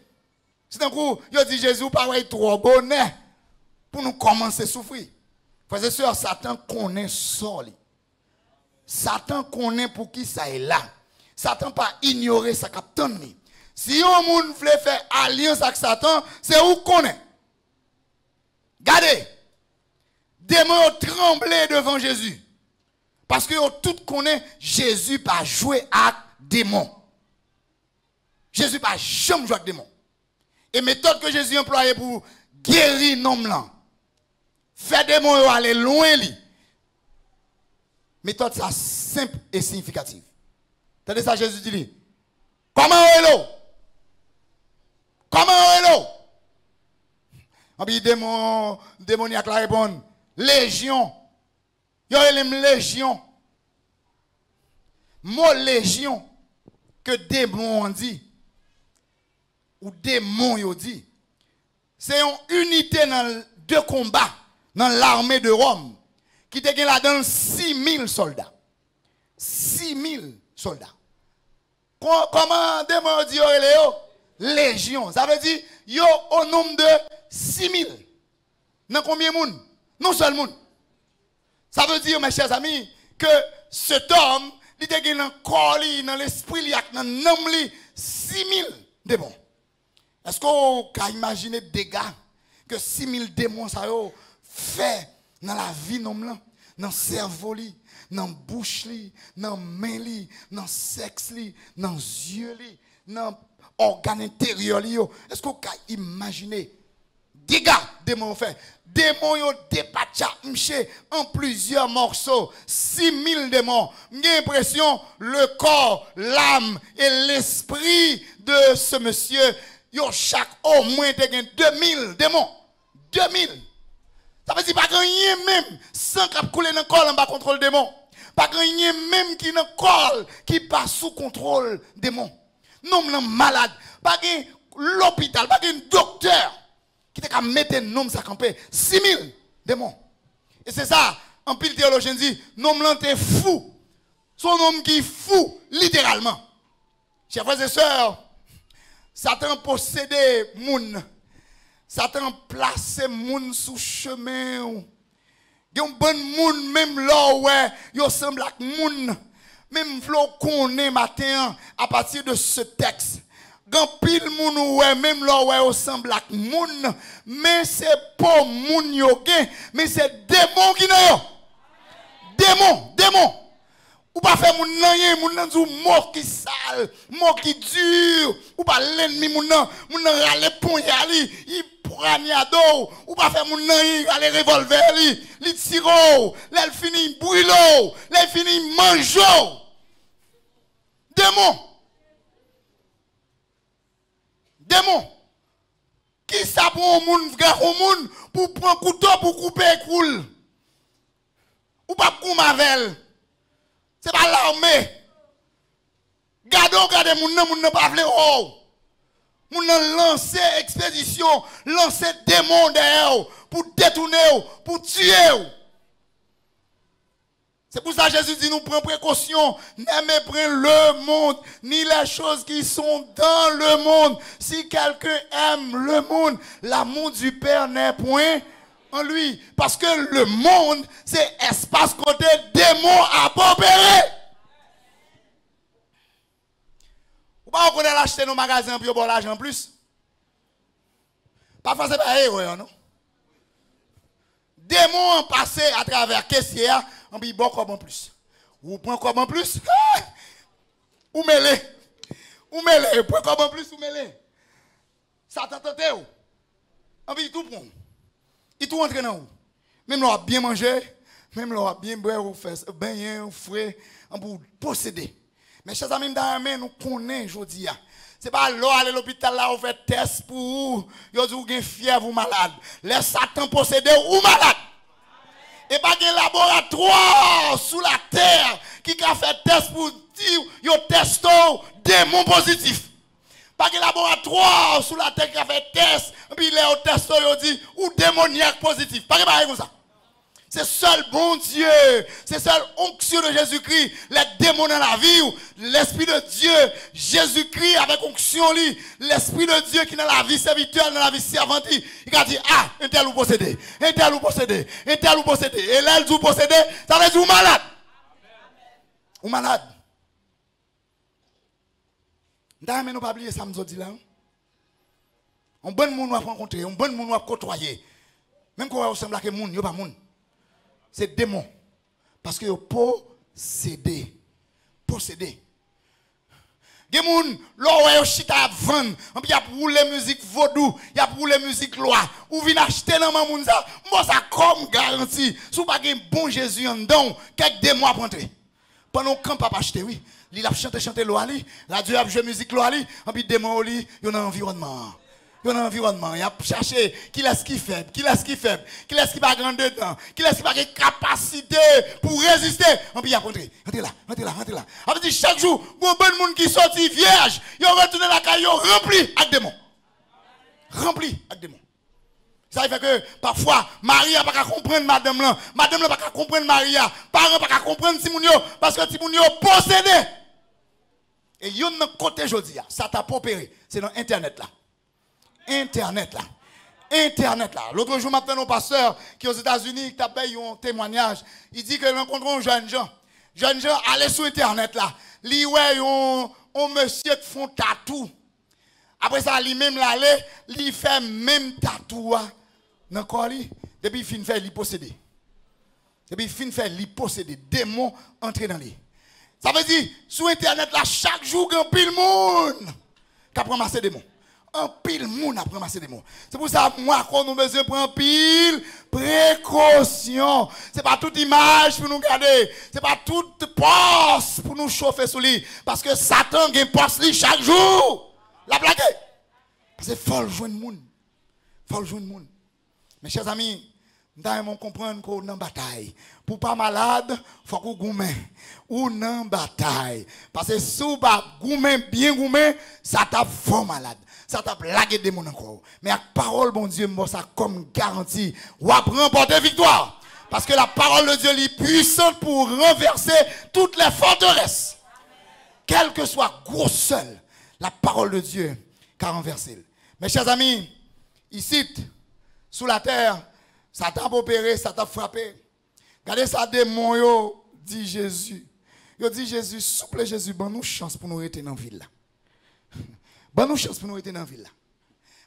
C'est un coup, yo dit Jésus pas ouais trop bonnet pour nous commencer à souffrir. Frères et sœurs, Satan connaît ça. Satan connaît pour qui ça est là. Satan pas ignorer sa capitaine. Si on moun veut faire alliance avec Satan, c'est où connaît. Regardez. Démons ont tremblé devant Jésus. Parce que tout connaît Jésus pas jouer avec démons. Jésus pas jamais jouer avec démons. Et méthode que Jésus employait pour guérir l'homme là. Faire démons aller loin li. Méthode ça simple et significative. Tendez ça Jésus dit. Comment est l'eau? Comment est l'eau? On dit démoniaque la répond. Légion. Yo elem légion. Mot légion que démon dit ou démon yo dit. C'est une unité de combat dans l'armée de Rome. Qui te gen là-dedans 6000 soldats. 6000 soldats. Comment démon dit yo? Légion. Ça veut dire yo au nombre de 6000. Dans combien de monde? Non seul monde. Ça veut dire, mes chers amis, que cet homme, il te gen dans corps dans l'esprit dans l'âme 6000 démons. Est-ce qu'on peut imaginer des dégâts que 6000 démons ça yo fait dans la vie d'homme là, dans le cerveau li, dans la bouche li, dans la main li, dans le sexe li, dans les yeux li, dans l'organe intérieur li. Est-ce qu'on peut imaginer dégâts démons fait? Démons yo dépacha m'ché en plusieurs morceaux, 6000 démons. J'ai l'impression le corps, l'âme et l'esprit de ce monsieur, yo chaque au moins 2000 démons. 2000. Ça veut dire pas rien même sans cap couler dans le corps en bas contre le démon. Pas rien même qui dans le corps qui passe sous contrôle démon. Non malade, pas l'hôpital, pas un docteur qui t'a mettre un nom ça camper 6000 démons. Et c'est ça, en pile théologien dit, nom là t'es fou. Son homme qui est fou littéralement. Chers frères et sœurs, Satan possédait moun. Satan place moun sous chemin. Yon bon moun même là ouais, yo semble ak moun. Même vlo connaît matin à partir de ce texte. Gan pile moun ouais même là ouais yo semble ak moun, mais c'est pas moun yo gen, mais c'est démon qui nan yo. Démon. Ou pas faire moun nan dou mort qui sale, mort qui dur, ou pas l'ennemi moun nan rale pon yali, il poignado, ou pas faire moun nan aller revolver li tiro, l'el fini brûlo, l'el fini manjo. Démon. Qui ça pour moun moun pour prendre couteau pour couper coule. Ou pas pour mavel. C'est pas l'armée. Gardez moun nan pas vle ou. Moun nan lancer expédition, lancer démon derrière pour détourner pour tuer. C'est pour ça que Jésus dit nous prenons précaution, n'aimez pas le monde, ni les choses qui sont dans le monde. Si quelqu'un aime le monde, l'amour du Père n'est point en lui. Parce que le monde, c'est espace côté démon à opérer. Ou pas on connaît l'acheter nos magasins pour avoir l'argent en plus. Parfois c'est pas héros, non? Démon passé à travers caissier, on dit bon comme en plus. Ou point comme en plus, ou mêlé. Point comme en plus, ou mêlé. Ça t'a tenté ou? On dit tout prendre. Il tout entre dans ou. Même là bien manger, même là bien boire ou faire baigner ou frais, on pour posséder. Mais chers amis, nous connaissons aujourd'hui C'est pas l'eau aller à l'hôpital là, on fait test pour vous. Vous avez une fièvre ou malade. Les Satan possédé ou malade. Et pas un laboratoire sous la terre qui a fait test pour dire yo testo démon positif. Pas un laboratoire sous la terre qui a fait test puis les testo yo dit ou démoniaque positif. Pas pareil comme ça. C'est seul bon Dieu, c'est seul onction de Jésus-Christ, les démons dans la vie, l'Esprit de Dieu, Jésus-Christ avec onction, l'Esprit de Dieu qui est dans la vie serviteur, dans la vie servante, il a dit, ah, un tel ou possédé, un tel ou possédé, un tel ou possédé, et là, il ou possédé, ça veut dire ou malade. Ou malade. Nous ne pas oublier ça, nous dit là. On bon monde à rencontrer, on bon monde à côtoyer. Même quand on ressemble à que monde, il n'y a pas monde. C'est démon. Parce que vous possédez. Possédez. Des gens, là où chita vendre, il y a pour les musiques vaudou, il y a pour les musiques loi. Ou vient acheter dans mon ça, moi ça comme garantie. Si vous n'avez pas un bon Jésus en dedans, quelques démons à prendre. Pendant qu'on ne peut pas acheter, oui. Il a chanté loi, la Dieu a joué musique loi, et puis démon, il y a un environnement. Il y a un environnement, il a cherché qui est-ce qui fait, qui est-ce qui fait, qui est-ce qui va grand dedans, qui est-ce qui va avoir capacité pour résister. On peut y rentrez là. On veut dire chaque jour, bon monde qui sortit vierge, il retourne la caille, rempli avec démons. Rempli avec démons. Ça fait que parfois, Maria n'a pas comprendre madame là, madame n'a pas comprendre Maria, parents pas comprendre Timounio, parce que Timounio possédé. Et il y a un côté aujourd'hui, ça t'a pas opéré, c'est dans Internet là. Internet là. L'autre jour, maintenant, nos pasteurs qui aux États-Unis, qui ont payé un témoignage, il dit que rencontrons un jeune gens. Jeune gens, allez sur Internet là. Li ouais, un monsieur qui font tatou. Après ça, lui même l'aller, lui fait même tatou. Dans quoi lui? Depuis fin fait, il posséder. Depuis fin fait, il posséder. Démon entrer dans lui. Ça veut dire, sur Internet là, chaque jour, il y a un pile monde qui prend masser démons. Un pile moun a ramassé des mots. C'est pour ça que moi, quand nous besoin prendre pile précaution. C'est pas toute image pour nous garder. C'est pas toute poste pour nous chauffer sous lui. Parce que Satan a une poste chaque jour. La blague. Parce que faut le joindre moun. Faut le joindre moun. Mes chers amis, nous devons comprendre qu'on est en bataille. Pour pas malade, il faut qu'on goumen. Ou en bataille. Parce que si vous goumen bien goumen, ça t'a fort malade. Ça t'a blagué des gens encore. Mais la parole, bon Dieu, moi, ça comme garantie. Ou va remporter victoire. Parce que la parole de Dieu est puissante pour renverser toutes les forteresses. Quel que soit gros seul, la parole de Dieu qu'a renversé. Mes chers amis, ici, sous la terre, ça t'a opéré, ça t'a frappé. Regardez ça, démon, yo, dit Jésus. Yo dit Jésus, souple Jésus, bon nous chance pour nous rester dans la ville là. Bon nous chance pour nous rester dans la ville là.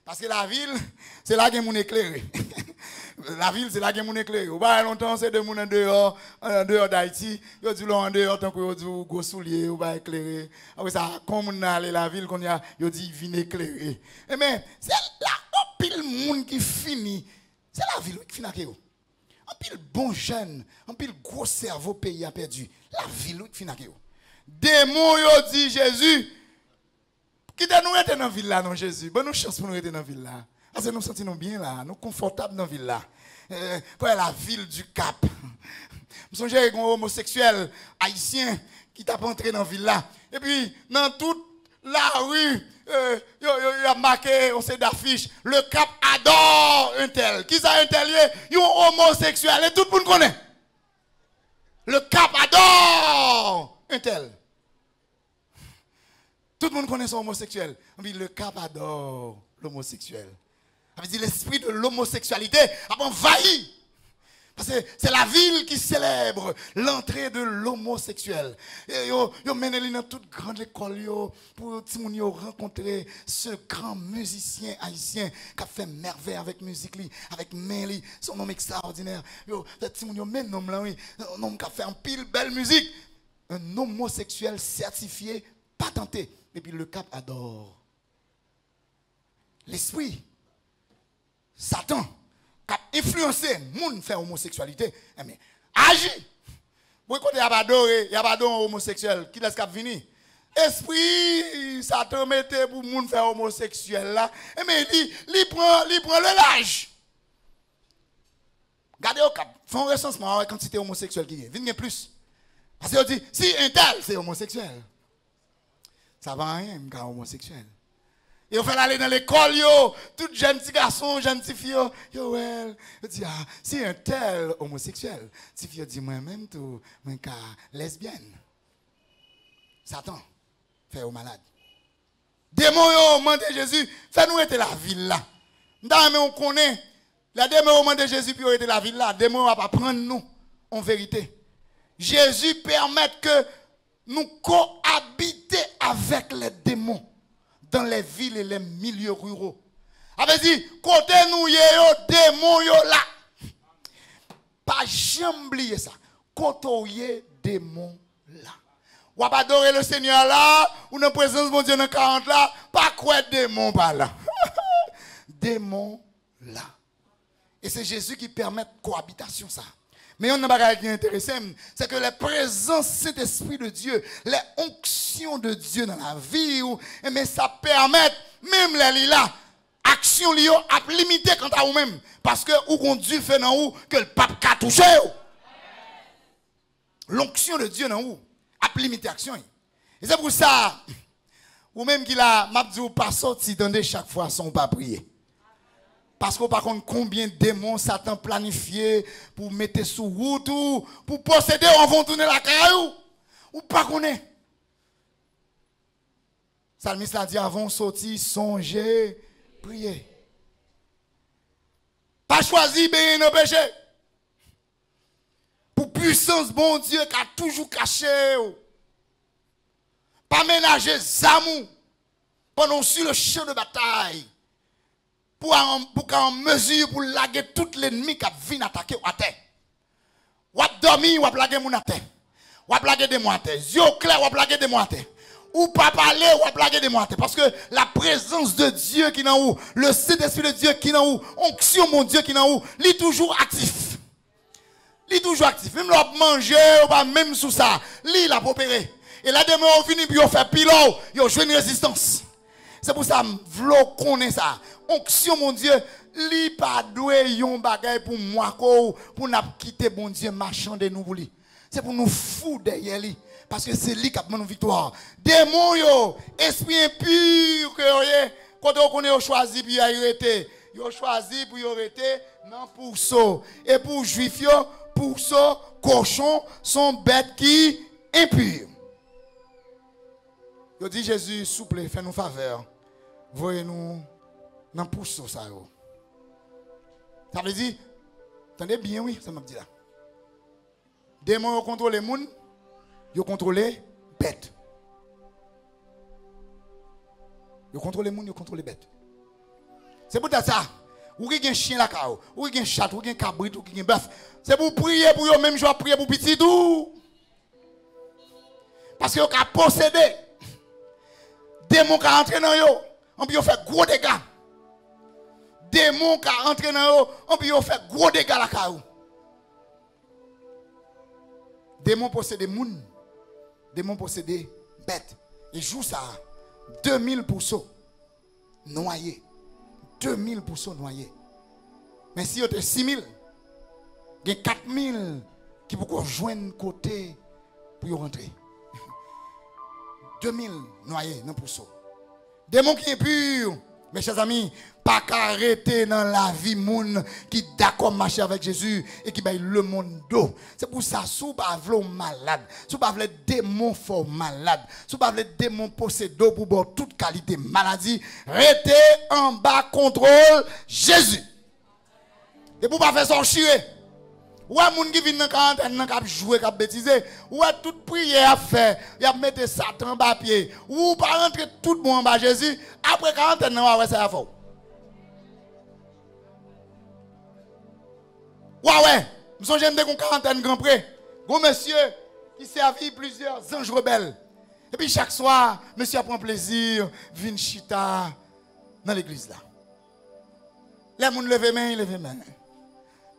Parce que la ville, c'est là qu'il y a mon éclairé. La ville, c'est là qu'il y a mon éclairé. Au bas longtemps, c'est de mon en dehors d'Haïti. Yo dit en dehors, tant que yo dit gros soulier, ou bas éclairé. Après ça, comme on a allé la ville, qu'on y a, yo dit vin éclairé. Et mais, c'est là, pile monde qui finit. C'est la ville qui finit avec yo. Un pile bon jeune, un pile gros cerveau pays a perdu. La ville qui finit avec yo. Démon yo dit Jésus. Qui de nous être dans la ville là, non Jésus? Bonne nous chance pour nous être dans la ville là. Parce que nous sentons bien là, nous confortables dans la ville là. Quand la ville du Cap. Nous sommes un homosexuel haïtien qui t'a entré dans la ville là. Et puis, dans toute la rue, il a marqué, on sait d'affiche, le Cap adore un tel. Qui ça un tel? Il est homosexuel et tout le monde connaît. Le Cap adore un tel. Tout le monde connaît son homosexuel. On dit le Cap adore l'homosexuel. On dit l'esprit de l'homosexualité a envahi. Parce que c'est la ville qui célèbre l'entrée de l'homosexuel. Ils mènent dans toute grande école pour rencontrer ce grand musicien haïtien qui a fait merveille avec musique, avec main, son nom extraordinaire. Ils mènent un homme qui a fait un pile belle musique. Un homosexuel certifié, patenté. Et puis le Cap adore. L'esprit, Satan, qui a influencé le monde faire homosexualité, agit. Vous écoutez, il y a pas d'homosexuel. Qui est-ce qui a venu? Esprit, Satan mettait pour moun faire homosexuel là. Mais il prend le lâche. Regardez au cap. Font un recensement avec quantité homosexuelle qui est. Venez plus. Parce que dit, si un tel, c'est homosexuel. Ça va rien, un gars homosexuel. Et on fait aller dans l'école, yo, tout jeune petit garçon, jeune petit fille, yo, well. Je dis, ah, si un tel homosexuel, petit fille dit, moi-même, tout, moi, cas lesbienne. Satan, fait au malade. Démon, yo, demandé Jésus, fais-nous être la ville là. Mais on connaît, la démon, demandé Jésus, puis on était la ville là. Démon, va pas prendre nous, en vérité. Jésus permet que nous cohabiter avec les démons dans les villes et les milieux ruraux. Avait dit, côté nous yo démons yo là. Pas jamais oublier ça. Côté yo démons là. Ou pas adorer le Seigneur là, ou dans présence de mon Dieu dans 40 là, pas quoi démons pas là. Démons là. Et c'est Jésus qui permet cohabitation ça. Mais on n'a pas qui intéressé, c'est que la présence Saint-Esprit de Dieu, les onctions de Dieu dans la vie, mais ça permet, même les là, action liée à limiter quant à vous-même. Parce que ou Dieu fait dans vous que le pape a touché. L'onction de Dieu dans vous, à limiter action. Et c'est pour ça, ou même qu'il a, m'a dit, pas sorti dans chaque fois sans pas prier. Parce qu'on par contre combien de démons Satan planifié pour mettre sous route ou pour posséder on va tourner la caillou ou pas connaît. Salmiste a dit avant sortir songer prier. Pas choisi bien nos péchés. Pour puissance bon Dieu qui a toujours caché. Pas ménager zamou pendant sur le champ de bataille. Pour qu'en mesure pour laguer tout l'ennemi qui vient attaquer à terre. Ou dormir, ou laguer mon à terre. Ou laguer des mois à terre. Yeux clairs, ou laguer des mois à terre. Ou pas parler, ou laguer des mois à terre. Parce que la présence de Dieu qui est dans vous, le Saint-Esprit de Dieu qui est dans vous, onction mon Dieu qui est dans vous, il est toujours actif. Il est toujours actif. Même l'on manger, ou pas même sous ça, il a opéré. Et là, demain, on finit, puis on fait pilot, on joue une résistance. C'est pour ça que je connais ça. Onction, mon Dieu, li pas doué yon bagay pour moi, pour nous quitter, mon Dieu, marchand de nous. C'est pour nous foutre derrière lui. Parce que c'est lui qui a nous victoire. Démon, yo, esprit impur, que quand on connaît, choisi pour y arrêter. Yo choisi pour y arrêter, non pour ça. Et pour juif, yo, pour ça, cochon, sont bêtes qui impures. Yo dit Jésus, s'il vous plaît, fais-nous faveur. Voyez-nous dans pousseau ça. Ça veut dire, attendez bien, oui, ça m'a dit là. Démons contrôlent les gens, ils contrôlent les bêtes. Ils contrôlent les gens, ils contrôlent les bêtes. C'est pour ça. Ou qui a un chien là, ou qui a un chat, ou qui a un cabrit, ou qui a un bœuf. C'est pour prier pour eux, même je vais prier pour petit tout. Parce que vous avez possédé. Démons qui entrent dans eux, on peut faire gros dégâts. Démons qui entrent dans eux, on peut faire gros dégâts là. Démons possèdent des gens. Démons possèdent des bêtes. Et joue ça. 2000% noyés. 2000% noyés. Mais si vous êtes 6000, il y a 4000 qui peuvent rejoindre côté pour rentrer. 2000 noyés dans le ça. Démon qui est pur, mes chers amis, pas qu'arrêter dans la vie moun qui d'accord marcher avec Jésus et qui baille le monde d'eau. C'est pour ça, si vous pas voulez malade, si vous pas voulez démon fort malade, si vous pas voulez démon possédé pour boire toute qualité maladie, restez en bas contrôle Jésus. Et pour pas faire sortir. Ou a moun qui vient dans quarantaine nan k'ap jouer k'ap bêtiser, ou a toute prière à faire, y a mettre Satan bas pied, ou pas rentrer tout le monde en bas Jésus, après quarantaine nan ouais ça fort. Ouais, nous sommes jeunes de quarantaine grand près. Gros monsieur qui servi plusieurs anges rebelles. Et puis chaque soir, monsieur prend plaisir, vient chita dans l'église là. Les moun lever main, lever main.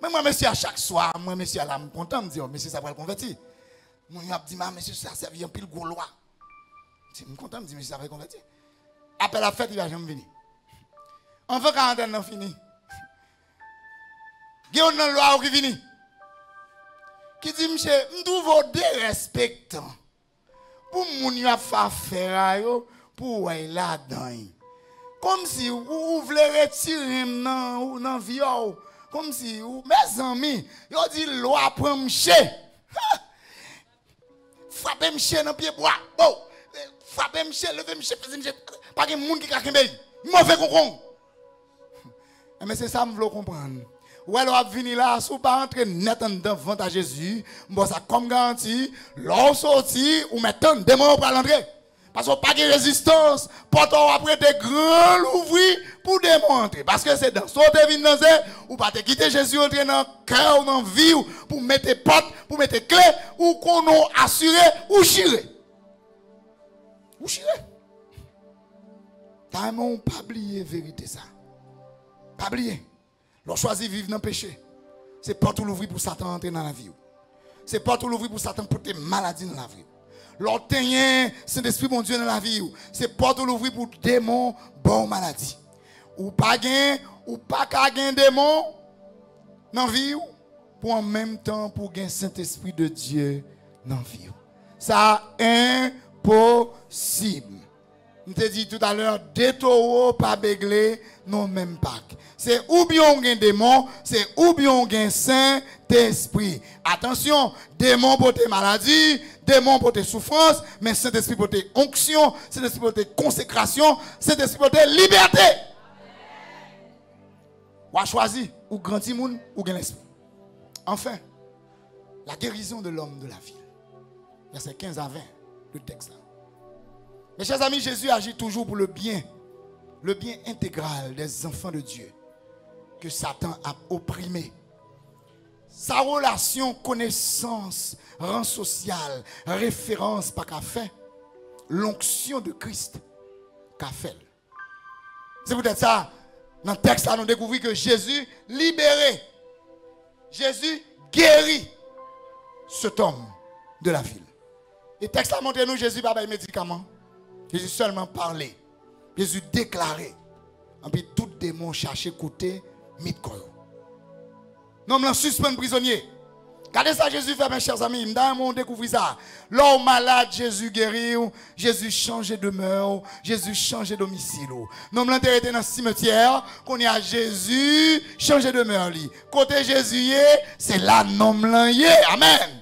Mais moi, monsieur, à chaque soir, moi, monsieur, là, je suis content de me dire, monsieur, ça va le convertir. Moi, je me dis, monsieur, ça servi un pile gros loi. Je suis content, je me dis, mais ça va convertir. Après la fête, il va jamais venir. Enfin, quarantaine, non fini. Il y a une loi qui vient. Qui dit, monsieur, je trouve des respectants. Pour moun yo fa faire yo, pour aller là-dedans. Comme si vous voulez retirer dans vie. Comme si, mes amis, yo dit, loi pour m'ché. Frappez m'ché dans pied bois. Bon, frappez m'ché, levez m'ché, pas de moun qui kakembe. Mauvais concon. Mais c'est ça que je veux comprendre. Ou alors, à venir là, si vous pas entrer net devant à Jésus, bon, ça comme garantie, l'on sorti, ou mettez des mots pour l'entrée. Parce qu'on pas de résistance, porte après des grands l'ouvrir pour démontrer. Parce que c'est dans ce que vous avez, ou pas te quitter Jésus entrer dans le cœur ou dans la vie, pour mettre des portes, pour mettre des clés, ou qu'on a assuré, ou chiré. Ou chiré. T'as pas oublié la vérité ça. Pas oublier. L'on choisit vivre dans le péché. C'est porte l'ouvrir pour Satan entrer dans la vie. C'est porte l'ouvrir pour Satan porter maladie dans la vie. L'on tient Saint-Esprit mon Dieu dans la vie. C'est porte l'ouvrir pour démons, bon maladie. Ou pas gain démon dans la vie. Pour en même temps pour gagner Saint-Esprit de Dieu dans la vie. Ça impossible. Je te dis tout à l'heure, des taureaux pas béglés, non même pas. C'est ou bien on gagne démon, c'est ou bien on gagne Saint-Esprit. Attention, démon pour tes maladies, démon pour tes souffrances, mais Saint-Esprit pour tes onctions, Saint-Esprit pour tes consécrations, Saint-Esprit pour tes libertés. Ou à choisir, ou grandir moun, ou gagne l'esprit. Enfin, la guérison de l'homme de la ville. Verset 15 à 20, le texte là. Mes chers amis, Jésus agit toujours pour le bien intégral des enfants de Dieu que Satan a opprimé. Sa relation, connaissance, rang social, référence, pas qu'a fait, l'onction de Christ qu'a fait. C'est peut-être ça, dans le texte, là, nous découvrons que Jésus libéré, Jésus guérit cet homme de la ville. Et le texte a montré nous, Jésus n'a pas de médicaments. Jésus seulement parlait. Jésus déclarait. Et puis tout démon cherchait côté mitkoyo. Non, mais suspend prisonnier. Regardez ça, Jésus fait, mes chers amis. Dans mon découvrir ça. L'homme malade, Jésus guérit. Jésus change de demeure. Jésus change de domicile. Non, mais l'enterré dans le cimetière. Qu'on y a Jésus change de demeure. Côté Jésus, c'est là, non, amen.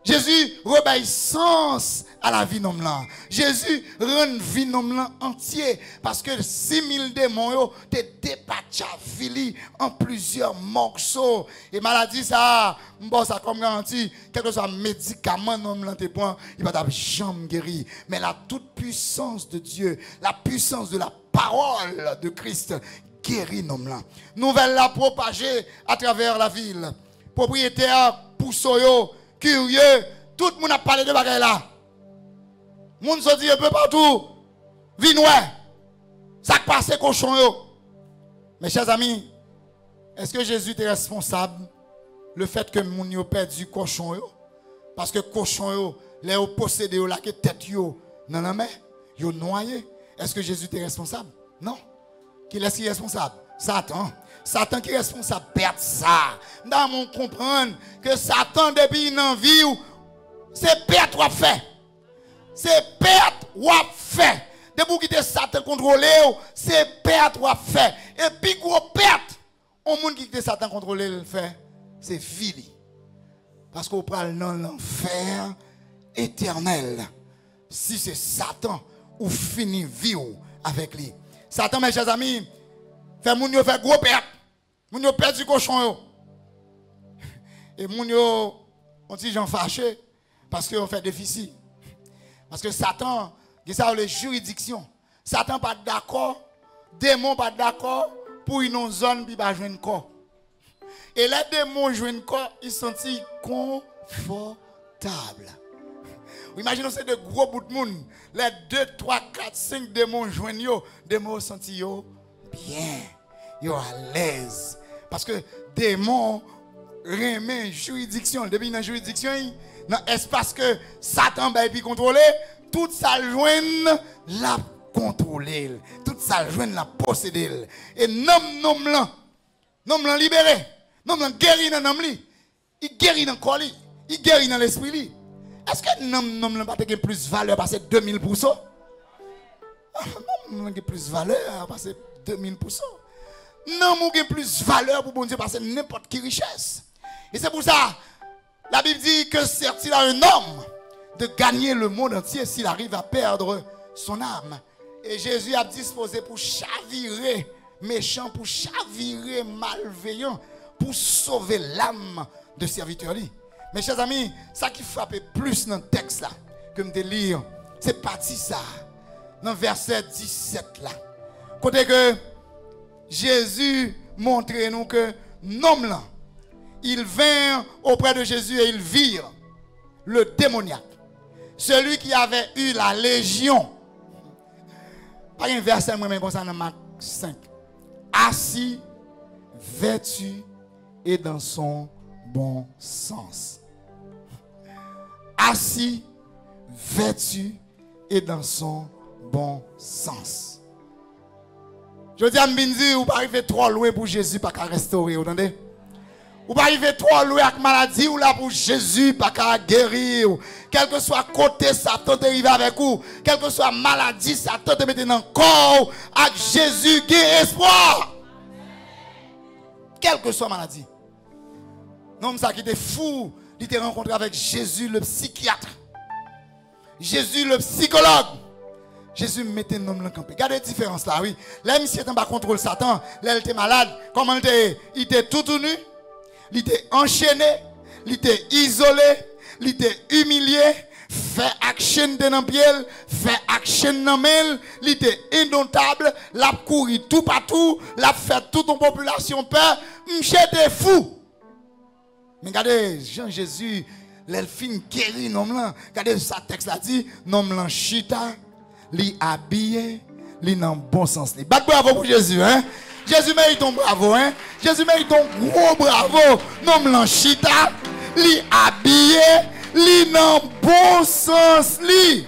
Jésus rebelle sens à la vie nomlan. Jésus rend vie nomlan entier parce que 6000 démons te dépassent fili en plusieurs morceaux et maladie ça bon ça comme garantie quel que soit médicament nomlan te point il va jamais guérir mais la toute puissance de Dieu, la puissance de la parole de Christ guérit nomlan. Nouvelle la propagée à travers la ville. Propriétaire poussoyo curieux, tout le monde a parlé de bagaille là. Le monde se dit un peu partout. Vinoué, ça passe cochon yo. Mes chers amis, est-ce que Jésus est responsable le fait que moun yo perdu cochon yo? Parce que cochon yo, les yo possédé yo la que tête yo dans la mer, yo noyé. Est-ce que Jésus est responsable? Non. Qui est-ce qui est responsable? Satan. Satan qui est responsable perdre ça. Dans mon comprendre que Satan depuis dans vie c'est perte ou fait. C'est perte ou fait. Depuis que Satan contrôlé, c'est perte ou fait. Et puis gros perte, au monde qui est Satan contrôlé le fait, c'est fini. Parce qu'on parle dans l'enfer éternel. Si c'est Satan ou fini vivre avec lui. Satan mes chers amis fait moun yo fait gros perte. Moun yo perd du cochon yo. Et moun yo on dit j'en fâché parce que on fait déficit. Parce que Satan, il ça les juridictions. Satan pas d'accord, démon pas d'accord pour une zone qui va joindre corps. Et les démons joignent corps, ils sont confortables. Imaginez c'est de gros bouts de monde. Les 2, 3, 4, 5 démons joignent yo, démons sentent yo bien. Yo à l'aise. Parce que démon remet juridiction. Depuis dans la juridiction, dans l'espace que Satan va contrôler, Tout ça joint la contrôler. Tout ça joint la posséder. Et nom là libéré. Nom là guéri dans nom li. Il guérit dans le corps li. Il guérit dans l'esprit li. Est-ce que nom là pas de plus valeur passer 2000%? Non, il a plus valeur passer 2000%. Non, il a plus valeur pour bon Dieu passer n'importe quelle richesse. Et c'est pour ça, la Bible dit que sert-il à un homme de gagner le monde entier s'il arrive à perdre son âme. Et Jésus a disposé pour chavirer méchant, pour chavirer malveillant, pour sauver l'âme de serviteur. Mes chers amis, ça qui frappe plus dans le texte là, que me lire, c'est parti ça, dans verset 17 là. Côté que Jésus montre nous que l'homme là, il vint auprès de Jésus et il vire le démoniaque. Celui qui avait eu la légion. Pas un verset moi-même comme ça dans Marc 5. Assis, vêtu et dans son bon sens. Assis, vêtu et dans son bon sens. Je dis à Mbinzi, vous ne pouvez pas arriver trop loin pour Jésus pas qu'à restaurer, vous entendez? Vous ne pouvez pas arriver trop loin avec maladie ou là pour Jésus pas qu'à guérir. Quel que soit côté Satan arrive avec vous, quelle que soit maladie, Satan te mette dans le corps, avec Jésus qui est espoir. Quelle que soit maladie. Non, ça qui était fou, il était rencontré avec Jésus le psychiatre. Jésus le psychologue. Jésus mettait un homme dans le camp. Regardez la différence là, oui. Là, monsieur était en contrôle Satan. Là, il était malade. Comment il était tout nu. Il était enchaîné. Il était isolé. Il était humilié. Fait action dans le pied. Fait action dans le mail. Il était indomptable. Il a couru tout partout. Il a fait toute une population peur. Monsieur était fou. Mais regardez, Jean-Jésus, l'elfine guéri, nom là. Regardez ça texte là dit, nom là chita. Li habillé, li dans bon sens. Li. Bat bravo pour Jésus, hein? Jésus mérite ton bravo, hein? Jésus mérite ton gros bravo. Non l'anchita, li habillé, li dans bon sens, li.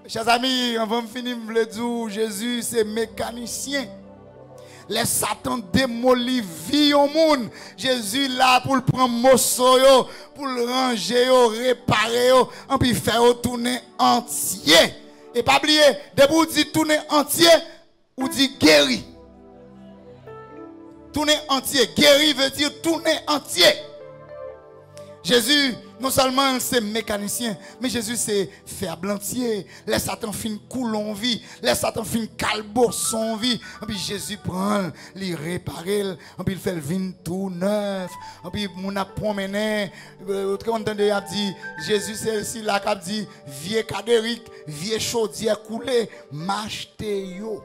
Chers amis, on va finir le dire, Jésus c'est mécanicien. Les Satan démolit vie au monde. Jésus là pour le prendre morceau, pour le ranger, réparer, et puis faire tourner entier. Et pas oublier, dès que vous dites tourner entier, vous dites guéri. Tourner entier. Guéri veut dire tourner entier. Jésus, non seulement c'est mécanicien, mais Jésus c'est faire blantier. Les Satan fin coulon vie, les Satan fin calbo son vie. Et puis Jésus prend, il répare, et puis il fait le vin tout neuf. Et puis mon a promené, on entendait dit Jésus c'est ici là qui a dit vieux cadérique, vieux chaudière coulé, m'acheter yo.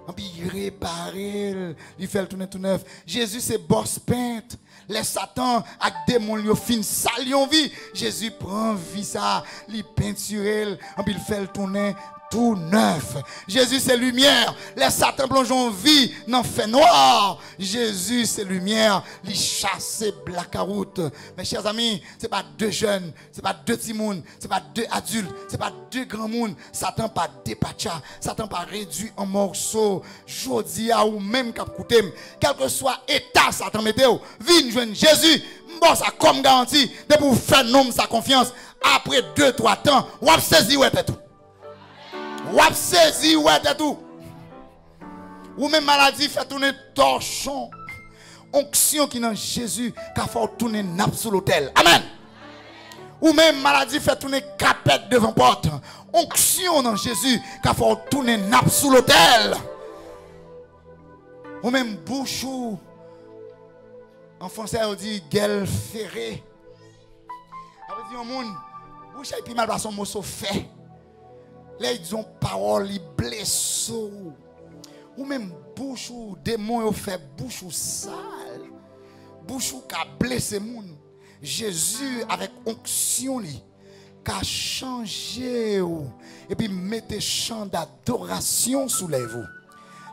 Et puis il répare, il fait le tourner tout neuf. Jésus c'est boss peintre. Les Satan avec démons yo fin salion vie. Jésus prend vie ça, il peinture, et puis il fait le tourner tout neuf. Jésus c'est lumière. Les Satan plongent en vie dans fait noir. Jésus c'est lumière, il chasse blackout. Mes chers amis, c'est pas deux jeunes, c'est pas deux petits monde, c'est pas deux adultes, c'est pas deux grands monde. Satan pas dépacha, Satan pas réduit en morceaux. Jodi a ou même cap coûter, quel que soit état Satan mettez-vous, vinn joindre Jésus, bon ça comme garantie, de pour faire nom sa confiance. Après 2-3 temps, ou a saisi ouais tout. Ou saisi ouais tout. Ou même maladie fait tourner torchon. Onction qui dans Jésus qui fait tourner nappe sous l'autel. Amen. Ou même maladie fait tourner capette devant porte. Onction dans Jésus qui fait tourner nappe sous l'autel. Ou même bouchou. En français on dit gueule ferrée. On dit au monde bouche et puis mal par son mot fait. Là ils ont parole, ils blessent. Ou même bouche ou démon ont fait bouche ou sale. Bouche ou qui a blessé moun. Jésus avec onction li qui a changé et puis mettez chant d'adoration sous les vous.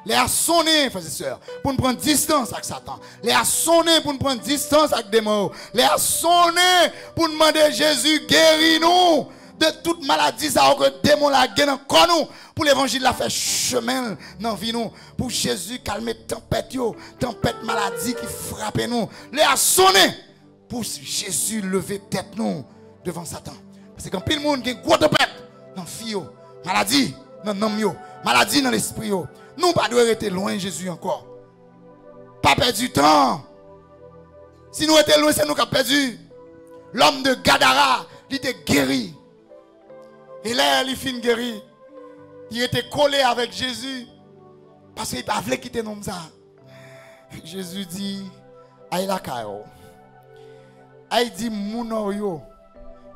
Les a sonné, frères et sœurs, pour nous prendre distance avec Satan. Les a sonné pour nous prendre distance avec des démons. Les a sonné pour demander Jésus guéris-nous. de toute maladie, ça que démon la gagne encore nous. Pour l'évangile, la fait chemin dans la vie nous. Pour Jésus, calmer tempête, tempête maladie qui frappe nous. Les a sonné. Pour Jésus, lever tête nous devant Satan. Parce que quand pile monde qui a gros tempête dans la vie, maladie dans l'âme, maladie dans l'esprit, nous pas devons rester loin de Jésus encore. Pas perdre du temps. Si nous étions loin, c'est nous qui avons perdu. L'homme de Gadara, il était guéri. Et là, il fin guéri. Il était collé avec Jésus. Parce qu'il ne voulait pas quitter nous. Jésus dit, aïe la caillou. Aïe dit, mon yo,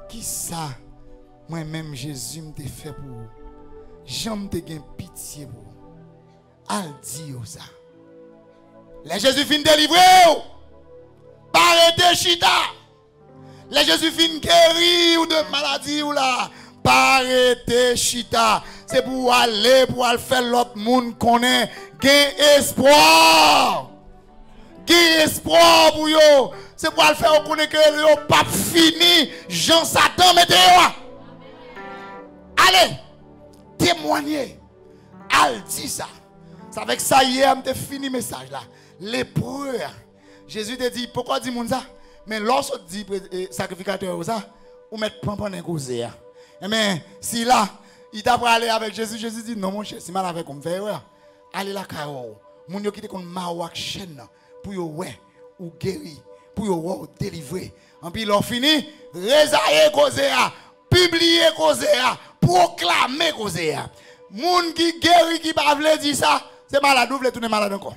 qui ça, moi-même Jésus m'a fait pour vous. J'aime te gen pitié pour vous. Al dit ça. Les Jésus fin délivré. Parete chita. Les Jésus fin guéri ou de maladie ou là. Parete chita. C'est pour aller faire l'autre monde connaît. Gain espoir. Gain espoir pour yo. C'est pour aller faire connaître que yo pas fini. Jean Satan mettez yo. Allez. Témoigner. Al dit ça. C'est avec ça hier, je fini le message là. L'épreuve. Jésus te dit, pourquoi dit moun ça? Mais lorsque dit sacrificateur ça, ou mettre pampan dans causer. Mais si là, il t'a aller avec Jésus, Jésus dit non mon cher, si mal avec comme faire allez la caro. Moun yo qui te kon mawak chaîne pour yo ouais ou guéri, pour yo ouais délivrer. En puis l'on fini, résailler causer, publier causer, proclamer causer. Moun qui guéri qui pas vle dire ça, c'est malade, ou vle tourner malade encore.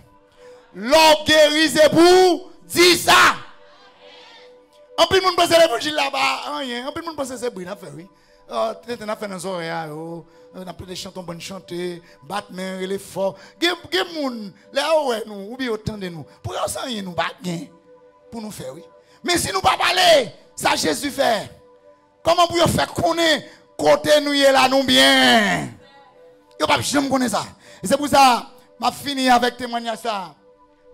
L'homme guéri c'est pour dire ça. En plus, moun pense l'évangile là-bas, rien. En plus, moun pense c'est bruit n'a fait oui. On a fait dans oreilles, on a pris des chantons bonnes chanter, Batman il est fort. Gen moun là ouais nous ou bien autant de nous. Pour ça rien nous bat bien pour nous faire oui. Mais si nous pas parler, ça Jésus fait. Comment pour faire connaître côté nous est là nous bien. Yo pas jamais connaître ça. Et c'est pour ça m'a fini avec témoignage ça.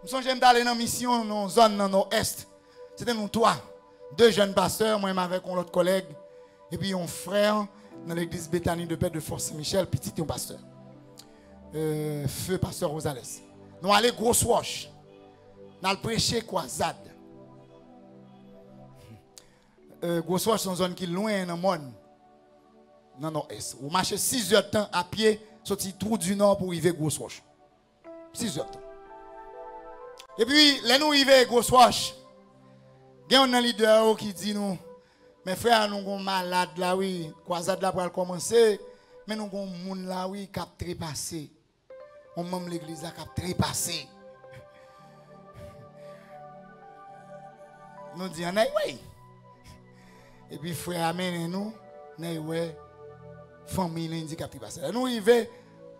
Nous sommes jeunes d'aller dans mission dans zone dans nord-est. C'était nous trois, deux jeunes pasteurs, moi avec un autre collègue et puis un frère dans l'église Bethany de Père de Fort Saint-Michel, petit un pasteur. Feu pasteur Rosales. Nous allons Grosse Roche. Nous allons prêcher Croisade. Grosse Roche c'est une zone qui est loin dans le monde. Non, nord-est. Vous marchez 6 heures de temps à pied, sorti trou du nord pour arriver à Grosse Roche. 6 heures de temps. Et puis, là nous arrivons à Grosse Roche. Il y a un leader qui dit nous, mes frères, nous sommes malades là, oui. Croisade là pour commencer. Mais nous sommes moun là, oui, qui a trépassé. On même l'église là qui a trépassé. Nous disons, oui. Et puis, frère, amène nous, ouais. Famille handicapée passé. Nous arrivons,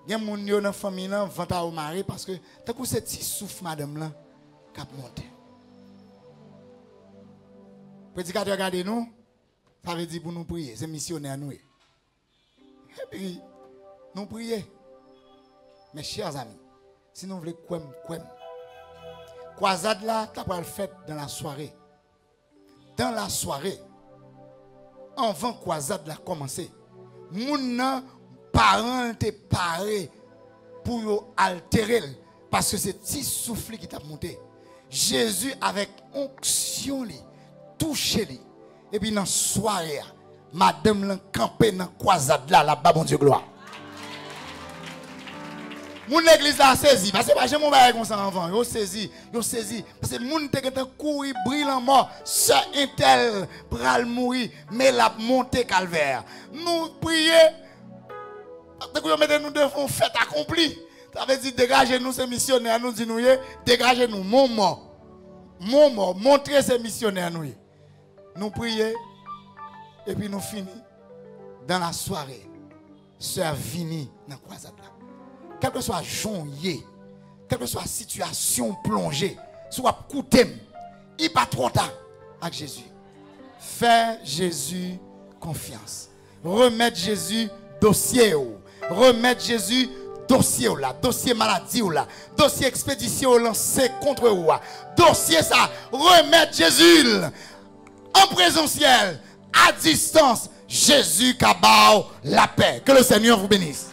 il y a des gens dans la famille là, vont au mari parce que tant que c'est petit souffle madame là cap monter. Prédicateur regardez nous, ça veut dire pour nous prier, c'est missionnaire nous. Et puis nous prier. Mes chers amis, si nous voulons quoi croisade là, tu vas le faire dans la soirée. Dans la soirée. Avant croisade là commencer. Moun parents te paré pour altérer parce que c'est petit souffle qui t'a monté. Jésus avec onction li touché li et puis dans soirée madame l'en campé dans croisade là là-bas bon Dieu gloire. Mon l'église a saisi parce que pas jamais on va comme ça avant, yo saisi parce que moun te gen courir brillant mort, sœur intel pral mourir mais la monter calvaire. Nous prier parce que nous devons fait accompli. Ça veut dire dégager nous ces missionnaires nous dit nous dégager nous mon mort montrer ces missionnaires nous. Nous prier et puis nous finir dans la soirée. Sœur Vini dans croisade là. Quel que soit jonye, quelle que soit situation plongée, soit coûté, il pas trop tard avec Jésus. Fais Jésus confiance. Remettre Jésus dossier. Remettre Jésus dossier là, dossier maladie là, dossier expédition lancé contre vous. Dossier ça, remettre Jésus en présentiel, à distance, Jésus Kabao, la paix. Que le Seigneur vous bénisse.